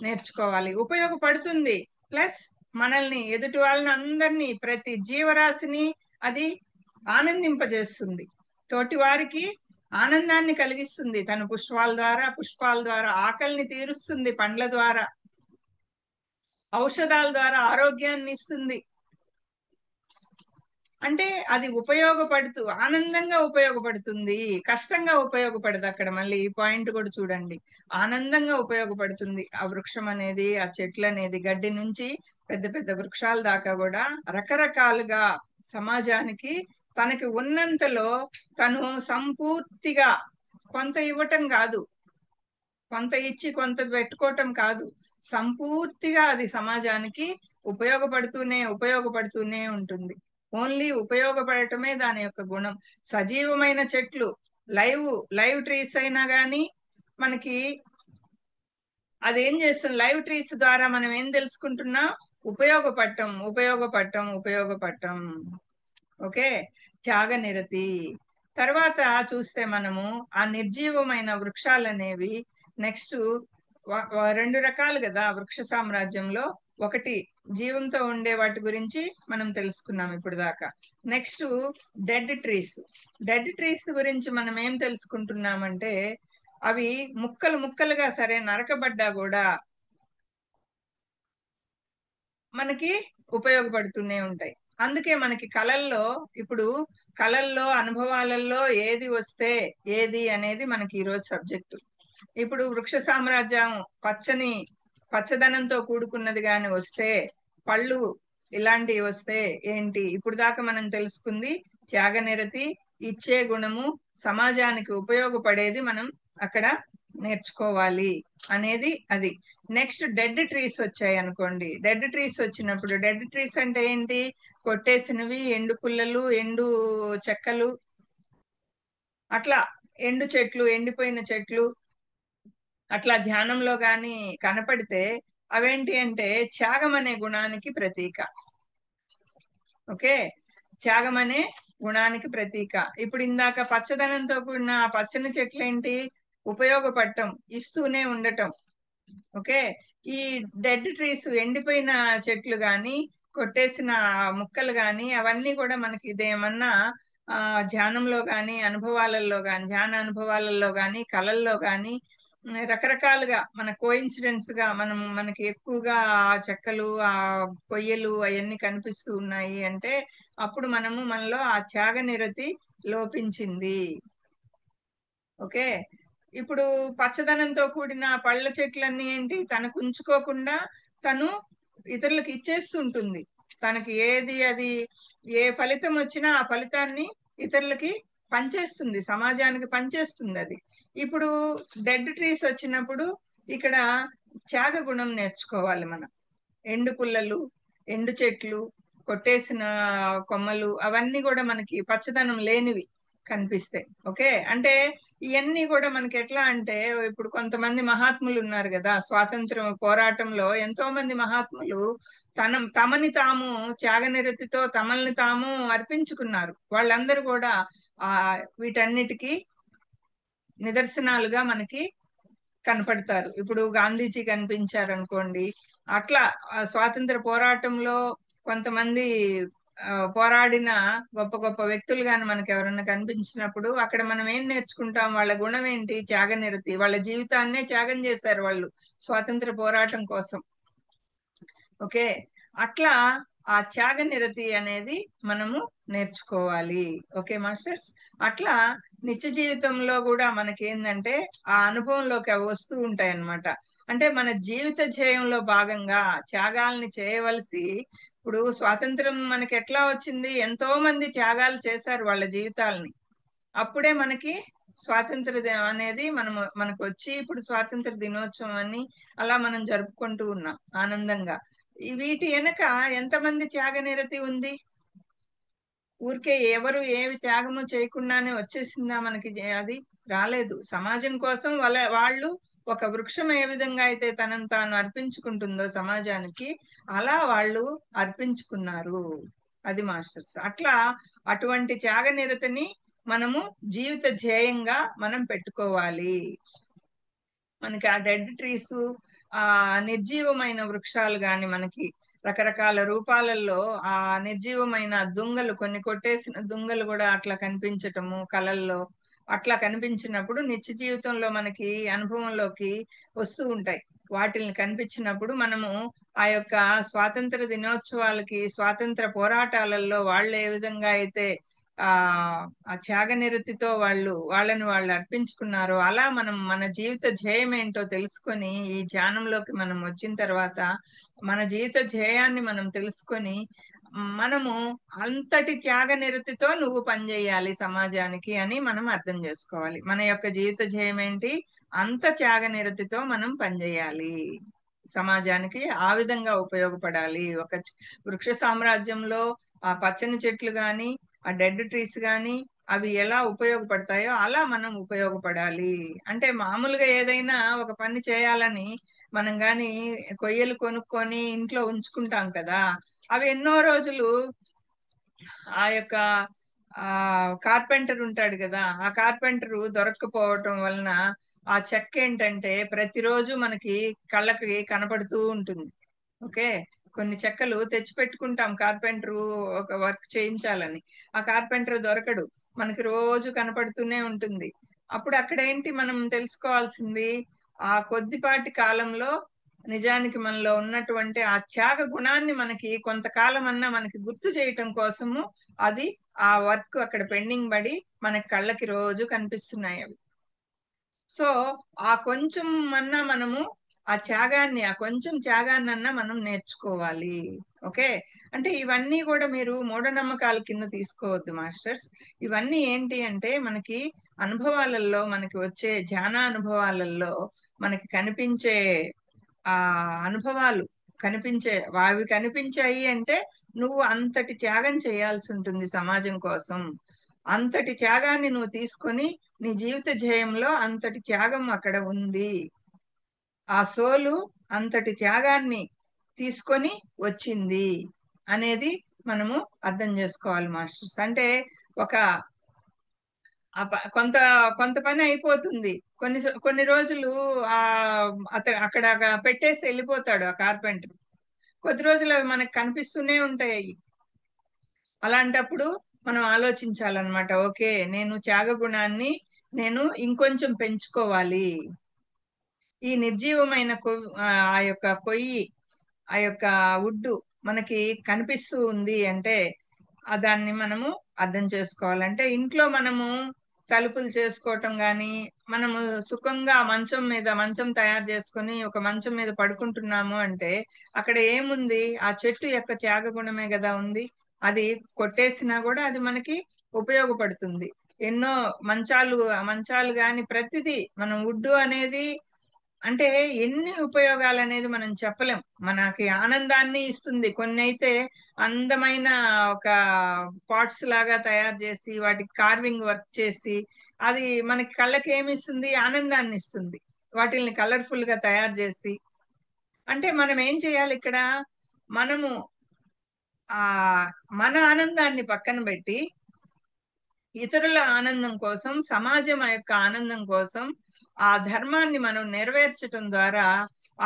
నేర్చుకోవాలి. ఉపయోగపడుతుంది ప్లస్ మనల్ని, ఎదుటి వాళ్ళని, అందరినీ, ప్రతి జీవరాశిని అది ఆనందింపజేస్తుంది, తోటి వారికి ఆనందాన్ని కలిగిస్తుంది. తన పుష్పాల ద్వారా ఆకలిని తీరుస్తుంది, పండ్ల ద్వారా, ఔషధాల ద్వారా ఆరోగ్యాన్ని ఇస్తుంది. అంటే అది ఉపయోగపడుతూ ఆనందంగా ఉపయోగపడుతుంది, కష్టంగా ఉపయోగపడదు. అక్కడ మళ్ళీ ఈ పాయింట్ కూడా చూడండి, ఆనందంగా ఉపయోగపడుతుంది. ఆ వృక్షం అనేది, ఆ చెట్లు అనేది, గడ్డి నుంచి పెద్ద పెద్ద వృక్షాల దాకా కూడా రకరకాలుగా సమాజానికి తనకి ఉన్నంతలో తను సంపూర్తిగా కొంత ఇవ్వటం కాదు, కొంత ఇచ్చి కొంత పెట్టుకోవటం కాదు, సంపూర్తిగా అది సమాజానికి ఉపయోగపడుతూనే ఉంటుంది. ఓన్లీ ఉపయోగపడటమే దాని యొక్క గుణం. సజీవమైన చెట్లు, లైవ్ ట్రీస్ అయినా గానీ మనకి అదేం చేస్తుంది? లైవ్ ట్రీస్ ద్వారా మనం ఏం తెలుసుకుంటున్నాం? ఉపయోగపడటం. ఓకే, త్యాగ నిరతి. తర్వాత చూస్తే మనము ఆ నిర్జీవమైన వృక్షాలు అనేవి నెక్స్ట్ రెండు రకాలు కదా వృక్ష సామ్రాజ్యంలో. ఒకటి జీవంతో ఉండే వాటి గురించి మనం తెలుసుకున్నాం ఇప్పుడు దాకా. నెక్స్ట్ డెడ్ ట్రీస్ గురించి మనం ఏం తెలుసుకుంటున్నామంటే అవి ముక్కలుగా సరే నరకబడ్డా కూడా మనకి ఉపయోగపడుతూనే ఉంటాయి. అందుకే మనకి కళల్లో అనుభవాలలో ఏది వస్తే ఏది అనేది మనకి ఈరోజు సబ్జెక్టు. ఇప్పుడు వృక్ష సామ్రాజ్యం పచ్చదనంతో కూడుకున్నది గాని వస్తే, పళ్ళు ఇలాంటివి వస్తే ఏంటి? ఇప్పుడు దాకా మనం తెలుసుకుంది త్యాగనిరతి, ఇచ్చే గుణము, సమాజానికి ఉపయోగపడేది మనం అక్కడ నేర్చుకోవాలి అనేది అది. నెక్స్ట్ డెడ్ ట్రీస్ వచ్చాయి అనుకోండి. డెడ్ ట్రీస్ వచ్చినప్పుడు, డెడ్ ట్రీస్ అంటే ఏంటి? కొట్టేసినవి, ఎండు పుల్లలు, ఎండు చెక్కలు, అట్లా ఎండు చెట్లు, ఎండిపోయిన చెట్లు అట్లా ధ్యానంలో గాని కనపడితే అవేంటి అంటే త్యాగం అనే గుణానికి ప్రతీక. ఓకే, త్యాగం అనే గుణానికి ప్రతీక. ఇప్పుడు ఇందాక పచ్చదనంతో కూడిన పచ్చని చెట్లు ఏంటి? ఉపయోగపడటం, ఇస్తూనే ఉండటం. ఓకే, ఈ డెడ్ ట్రీస్, ఎండిపోయిన చెట్లు గాని కొట్టేసిన ముక్కలు గాని అవన్నీ కూడా మనకి ఇదేమన్నా ధ్యానంలో గాని ధ్యాన అనుభవాలలో గాని కళల్లో గాని రకరకాలుగా మన కోఇన్సిడెన్స్ గా మనకి ఎక్కువగా ఆ చెక్కలు ఆ కొయ్యలు అవన్నీ కనిపిస్తూ ఉన్నాయి అంటే అప్పుడు మనలో ఆ త్యాగ నిరతి లోపించింది. ఓకే, ఇప్పుడు పచ్చదనంతో కూడిన పళ్ళ చెట్లన్నీ ఏంటి, తనకు ఉంచుకోకుండా తను ఇతరులకు ఇచ్చేస్తుంటుంది. తనకి ఏది అది ఏ ఫలితం వచ్చినా ఆ ఫలితాన్ని ఇతరులకి పంచేస్తుంది, సమాజానికి పంచేస్తుంది అది. ఇప్పుడు డెడ్ ట్రీస్ వచ్చినప్పుడు ఇక్కడ త్యాగ గుణం నేర్చుకోవాలి మనం. ఎండు పుల్లలు, ఎండు చెట్లు, కొట్టేసిన కొమ్మలు అవన్నీ కూడా మనకి పచ్చదనం లేనివి కనిపిస్తాయి. ఓకే, అంటే ఇవన్నీ కూడా మనకి ఎట్లా అంటే ఇప్పుడు కొంతమంది మహాత్ములు ఉన్నారు కదా, స్వాతంత్ర పోరాటంలో ఎంతో మంది మహాత్ములు తమని తాము త్యాగనిరతితో తమల్ని తాము అర్పించుకున్నారు. వాళ్ళందరూ కూడా ఆ వీటన్నిటికీ నిదర్శనాలుగా మనకి కనపడతారు. ఇప్పుడు గాంధీజీ కనిపించారు అనుకోండి, అట్లా స్వాతంత్ర పోరాటంలో కొంతమంది పోరాడిన గొప్ప గొప్ప వ్యక్తులు గాని మనకి ఎవరన్నా కనిపించినప్పుడు అక్కడ మనం ఏం నేర్చుకుంటాం, వాళ్ళ గుణం ఏంటి, త్యాగనిరతి. వాళ్ళ జీవితాన్నే త్యాగం చేశారు వాళ్ళు స్వాతంత్ర పోరాటం కోసం. ఓకే, అట్లా ఆ త్యాగ నిరతి అనేది మనము నేర్చుకోవాలి. ఓకే మాస్టర్స్, అట్లా నిత్య జీవితంలో కూడా మనకి ఏంటంటే ఆ అనుభవంలోకి అవి వస్తూ ఉంటాయి అన్నమాట. అంటే మన జీవిత ధ్యేయంలో భాగంగా త్యాగాల్ని చేయవలసి, ఇప్పుడు స్వాతంత్రం మనకి ఎట్లా వచ్చింది, ఎంతో మంది త్యాగాలు చేశారు వాళ్ళ జీవితాలని. అప్పుడే మనకి స్వాతంత్ర అనేది మనకు వచ్చి ఇప్పుడు స్వాతంత్ర దినోత్సవం అని అలా మనం జరుపుకుంటూ ఉన్నాం ఆనందంగా. వీటి వెనక ఎంతమంది త్యాగనిరతి ఉంది? ఊరికే ఎవరు ఏమి త్యాగము చేయకుండానే వచ్చేసిందా మనకి? అది రాలేదు. సమాజం కోసం వాళ్ళు ఒక వృక్షం ఏ విధంగా అయితే తనను తాను అర్పించుకుంటుందో సమాజానికి, అలా వాళ్ళు అర్పించుకున్నారు. అది మాస్టర్స్. అట్లా అటువంటి త్యాగనిరతిని మనము జీవిత ధ్యేయంగా మనం పెట్టుకోవాలి. మనకి ఆ డెడ్ ట్రీస్, ఆ నిర్జీవమైన వృక్షాలు గాని మనకి రకరకాల రూపాలలో ఆ నిర్జీవమైన దుంగలు, కొన్ని కొట్టేసిన దుంగలు కూడా అట్లా కనిపించటము కళల్లో. అట్లా కనిపించినప్పుడు నిత్య జీవితంలో మనకి అనుభవంలోకి వస్తూ ఉంటాయి. వాటిని కనిపించినప్పుడు మనము ఆ యొక్క స్వాతంత్ర దినోత్సవాలకి, స్వాతంత్ర పోరాటాలలో వాళ్ళు ఏ విధంగా అయితే ఆ త్యాగనిరతితో వాళ్ళని వాళ్ళు అర్పించుకున్నారో, అలా మనం మన జీవిత ధ్యేయం ఏంటో తెలుసుకొని ఈ ధ్యానంలోకి మనం వచ్చిన తర్వాత మన జీవిత ధ్యేయాన్ని మనం తెలుసుకొని మనము అంతటి త్యాగనిరతితో నువ్వు పనిచేయాలి సమాజానికి అని మనం అర్థం చేసుకోవాలి. మన యొక్క జీవిత ధ్యేయం ఏంటి, అంత త్యాగనిరతితో మనం పనిచేయాలి, సమాజానికి ఆ విధంగా ఉపయోగపడాలి. ఒక వృక్ష సామ్రాజ్యంలో ఆ పచ్చని చెట్లు గాని ఆ డెడ్ ట్రీస్ గాని అవి ఎలా ఉపయోగపడతాయో అలా మనం ఉపయోగపడాలి. అంటే మామూలుగా ఏదైనా ఒక పని చేయాలని మనం గాని కొయ్యలు కొనుక్కొని ఇంట్లో ఉంచుకుంటాం కదా, అవి ఎన్నో రోజులు ఆ యొక్క కార్పెంటర్ ఉంటాడు కదా, ఆ కార్పెంటర్ దొరక్కపోవటం వలన ఆ చెక్క ఏంటంటే ప్రతిరోజు మనకి కళ్ళకి కనపడుతూ ఉంటుంది. ఓకే, కొన్ని చెక్కలు తెచ్చి పెట్టుకుంటాం కార్పెంటర్ ఒక వర్క్ చేయించాలని, ఆ కార్పెంటర్ దొరకడు, మనకి రోజు కనపడుతూనే ఉంటుంది. అప్పుడు అక్కడ ఏంటి మనం తెలుసుకోవాల్సింది, ఆ కొద్దిపాటి కాలంలో నిజానికి మనలో ఉన్నటువంటి ఆ త్యాగ గుణాన్ని మనకి కొంతకాలం అన్నా మనకి గుర్తు చేయటం కోసము అది ఆ వర్క్ అక్కడ పెండింగ్ పడి మనకి కళ్ళకి రోజు కనిపిస్తున్నాయి అవి. సో ఆ కొంచెం అన్నా మనము ఆ కొంచెం త్యాగాన్నన్నా మనం నేర్చుకోవాలి. ఓకే, అంటే ఇవన్నీ కూడా మీరు మూఢనమ్మకాల కింద తీసుకోవద్దు మాస్టర్స్. ఇవన్నీ ఏంటి అంటే మనకి అనుభవాలలో, మనకి వచ్చే ధ్యాన అనుభవాలలో మనకి కనిపించే ఆ అనుభవాలు అవి కనిపించాయి అంటే నువ్వు అంతటి త్యాగం చేయాల్సి ఉంటుంది సమాజం కోసం. అంతటి త్యాగాన్ని నువ్వు తీసుకొని నీ జీవిత ధ్యేయంలో అంతటి త్యాగం అక్కడ ఉంది. ఆ సోలు అంతటి త్యాగాన్ని తీసుకొని వచ్చింది అనేది మనము అర్థం చేసుకోవాలి మాస్టర్స్. అంటే ఒక కొంత పని అయిపోతుంది, కొన్ని రోజులు ఆ అక్కడ పెట్టేసి వెళ్ళిపోతాడు ఆ కార్పెంటర్. కొద్ది రోజులు అవి మనకు కనిపిస్తూనే ఉంటాయి అవి. అలాంటప్పుడు మనం ఆలోచించాలన్నమాట, ఓకే నేను త్యాగ గుణాన్ని నేను ఇంకొంచెం పెంచుకోవాలి. ఈ నిర్జీవమైన ఆ యొక్క పొయ్యి, ఆ యొక్క వుడ్డు మనకి కనిపిస్తూ ఉంది అంటే దాన్ని మనము అర్థం చేసుకోవాలంటే ఇంట్లో మనము తలుపులు చేసుకోవటం గాని, మనము సుఖంగా మంచం తయారు చేసుకొని ఒక మంచం మీద పడుకుంటున్నాము అంటే అక్కడ ఏముంది? ఆ చెట్టు యొక్క త్యాగ గుణమే కదా ఉంది. అది కొట్టేసినా కూడా అది మనకి ఉపయోగపడుతుంది. ఎన్నో మంచాలు గాని ప్రతిదీ మనం వుడ్డు అనేది అంటే ఎన్ని ఉపయోగాలు అనేది మనం చెప్పలేం. మనకి ఆనందాన్ని ఇస్తుంది. కొన్ని అయితే అందమైన ఒక పాట్స్ లాగా తయారు చేసి వాటికి కార్వింగ్ వర్క్ చేసి అది మనకి కళ్ళకి ఏమి ఇస్తుంది? ఆనందాన్ని ఇస్తుంది. వాటిల్ని కలర్ఫుల్ గా తయారు చేసి, అంటే మనం ఏం చేయాలి ఇక్కడ? మనము ఆ మన ఆనందాన్ని పక్కన పెట్టి ఇతరుల ఆనందం కోసం, సమాజం యొక్క ఆనందం కోసం ఆ ధర్మాన్ని మనం నెరవేర్చటం ద్వారా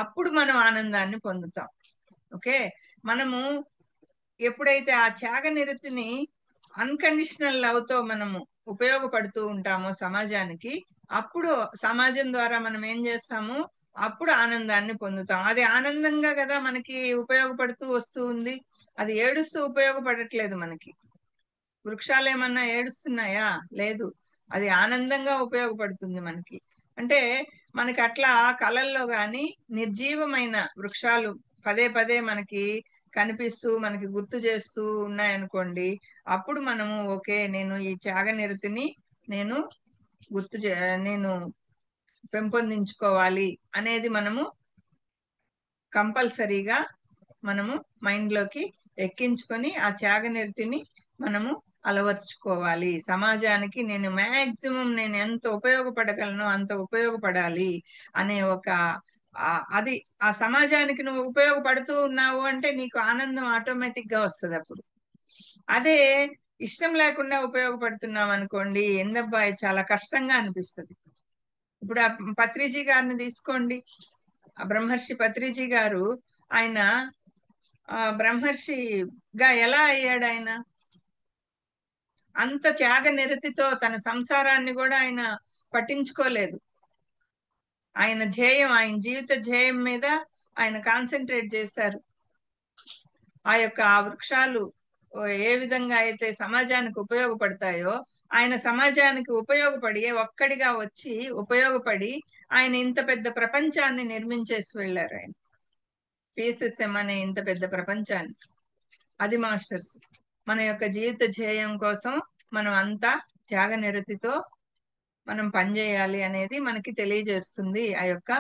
అప్పుడు మనం ఆనందాన్ని పొందుతాం. ఓకే, మనము ఎప్పుడైతే ఆ త్యాగ నిరతిని అన్కండిషనల్ లవ్ తో మనము ఉపయోగపడుతూ ఉంటామో సమాజానికి, అప్పుడు సమాజం ద్వారా మనం ఏం చేస్తాము? అప్పుడు ఆనందాన్ని పొందుతాం. అది ఆనందంగా కదా మనకి ఉపయోగపడుతూ వస్తూ ఉంది. అది ఏడుస్తూ ఉపయోగపడట్లేదు మనకి. వృక్షాలు ఏమన్నా ఏడుస్తున్నాయా? లేదు, అది ఆనందంగా ఉపయోగపడుతుంది మనకి. అంటే మనకి అట్లా కళల్లో గాని నిర్జీవమైన వృక్షాలు పదే పదే మనకి కనిపిస్తూ మనకి గుర్తు చేస్తూ ఉన్నాయనుకోండి, అప్పుడు మనము ఓకే నేను ఈ త్యాగ నిరతిని నేను నేను పెంపొందించుకోవాలి అనేది మనము కంపల్సరీగా మనము మైండ్ లోకి ఎక్కించుకొని ఆ త్యాగ నిరతిని మనము అలవర్చుకోవాలి. సమాజానికి నేను మాక్సిమం నేను ఎంత ఉపయోగపడగలనో అంత ఉపయోగపడాలి అనే ఒక అది ఆ సమాజానికి నువ్వు ఉపయోగపడుతూ ఉన్నావు అంటే నీకు ఆనందం ఆటోమేటిక్ గా వస్తుంది. అప్పుడు అదే ఇష్టం లేకుండా ఉపయోగపడుతున్నాం అనుకోండి, ఎందబ్బాయి చాలా కష్టంగా అనిపిస్తుంది. ఇప్పుడు ఆ పత్రిజీ గారిని తీసుకోండి. ఆ బ్రహ్మర్షి పత్రిజీ గారు, ఆయన బ్రహ్మర్షిగా ఎలా అయ్యాడు? ఆయన అంత త్యాగ నిరతితో తన సంసారాన్ని కూడా ఆయన పట్టించుకోలేదు. ఆయన జీవిత ధ్యేయం మీద ఆయన కాన్సన్ట్రేట్ చేశారు. ఆ వృక్షాలు ఏ విధంగా అయితే సమాజానికి ఉపయోగపడతాయో, ఆయన సమాజానికి ఉపయోగపడి ఒక్కడిగా వచ్చి ఉపయోగపడి ఆయన ఇంత పెద్ద ప్రపంచాన్ని నిర్మించేసి వెళ్ళారు. ఆయన పిఎస్ఎస్ఎం అనే ఇంత పెద్ద ప్రపంచాన్ని. అది మాస్టర్స్ మన యొక్క జీవిత ధ్యేయం కోసం మనం అంతా త్యాగ నిరతితో మనం పనిచేయాలి అనేది మనకి తెలియజేస్తుంది ఆ యొక్క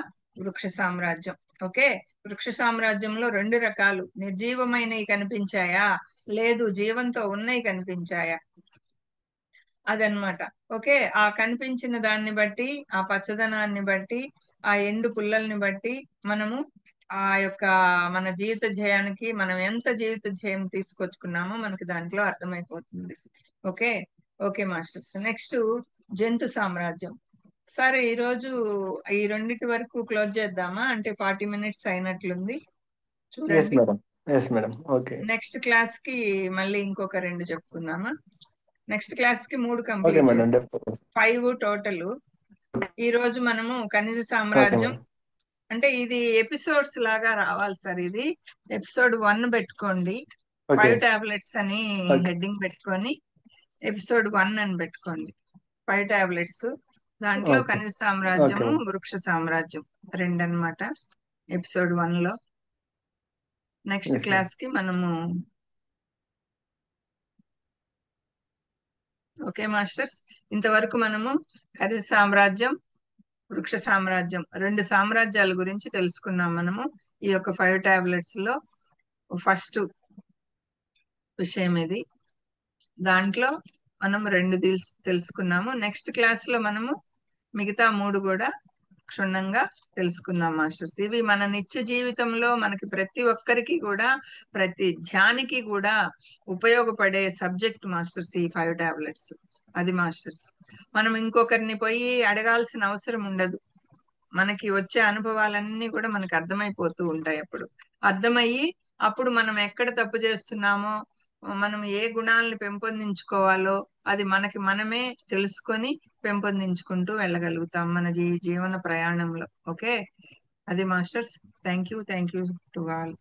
వృక్ష సామ్రాజ్యం. ఓకే, వృక్ష సామ్రాజ్యంలో 2 రకాలు, నిర్జీవమైనవి కనిపించాయా, లేదు జీవంతో ఉన్నవి కనిపించాయా, అదనమాట. ఓకే, ఆ కనిపించిన దాన్ని బట్టి, ఆ పచ్చదనాన్ని బట్టి, ఆ ఎండు పుల్లల్ని బట్టి మనము ఆ యొక్క మన జీవిత ధ్యేయానికి మనం ఎంత జీవిత ధ్యేయం తీసుకొచ్చుకున్నామో మనకి దాంట్లో అర్థమైపోతుంది. Okay okay masters. నెక్స్ట్ జంతు సామ్రాజ్యం. సరే, ఈరోజు ఈ రెండిటి వరకు క్లోజ్ చేద్దామా? అంటే 40 minutes అయినట్లుంది చూడండి. ఓకే, నెక్స్ట్ క్లాస్ కి మళ్ళీ ఇంకొక 2 చెప్పుకుందామా? నెక్స్ట్ క్లాస్ కి 3 ఓకే కంప్లీట్ మేడం, చేద్దాం. 5 టోటల్. ఈ రోజు మనము ఖనిజ సామ్రాజ్యం, అంటే ఇది ఎపిసోడ్స్ లాగా రావాలి సార్. ఇది ఎపిసోడ్ 1 పెట్టుకోండి, 5 టాబ్లెట్స్ అని హెడ్డింగ్ పెట్టుకొని ఎపిసోడ్ 1 అని పెట్టుకోండి. 5 టాబ్లెట్స్, దాంట్లో ఖనిజ సామ్రాజ్యము, వృక్ష సామ్రాజ్యం 2 అన్నమాట ఎపిసోడ్ 1 లో. నెక్స్ట్ క్లాస్ కి మనము ఓకే మాస్టర్స్, ఇంతవరకు మనము ఖనిజ సామ్రాజ్యం, వృక్ష సామ్రాజ్యం 2 సామ్రాజ్యాల గురించి తెలుసుకున్నాం మనము ఈ యొక్క 5 టాబ్లెట్స్ లో. ఫస్ట్ విషయం ఇది, దాంట్లో మనం 2 తెలుసుకున్నాము. నెక్స్ట్ క్లాస్ లో మనము మిగతా 3 కూడా క్షుణ్ణంగా తెలుసుకుందాం మాస్టర్స్. ఇవి మన నిత్య జీవితంలో మనకి ప్రతి ఒక్కరికి కూడా, ప్రతి ధ్యానికి కూడా ఉపయోగపడే సబ్జెక్ట్ మాస్టర్స్ ఈ 5 టాబ్లెట్స్. అది మాస్టర్స్, మనం ఇంకొకరిని పోయి అడగాల్సిన అవసరం ఉండదు. మనకి వచ్చే అనుభవాలన్నీ కూడా మనకు అర్థమైపోతూ ఉంటాయి. అప్పుడు అర్థమయ్యి అప్పుడు మనం ఎక్కడ తప్పు చేస్తున్నామో, మనం ఏ గుణాలను పెంపొందించుకోవాలో అది మనకి మనమే తెలుసుకొని పెంపొందించుకుంటూ వెళ్ళగలుగుతాం మన జీవన ప్రయాణంలో. ఓకే, అది masters. Thank you to all.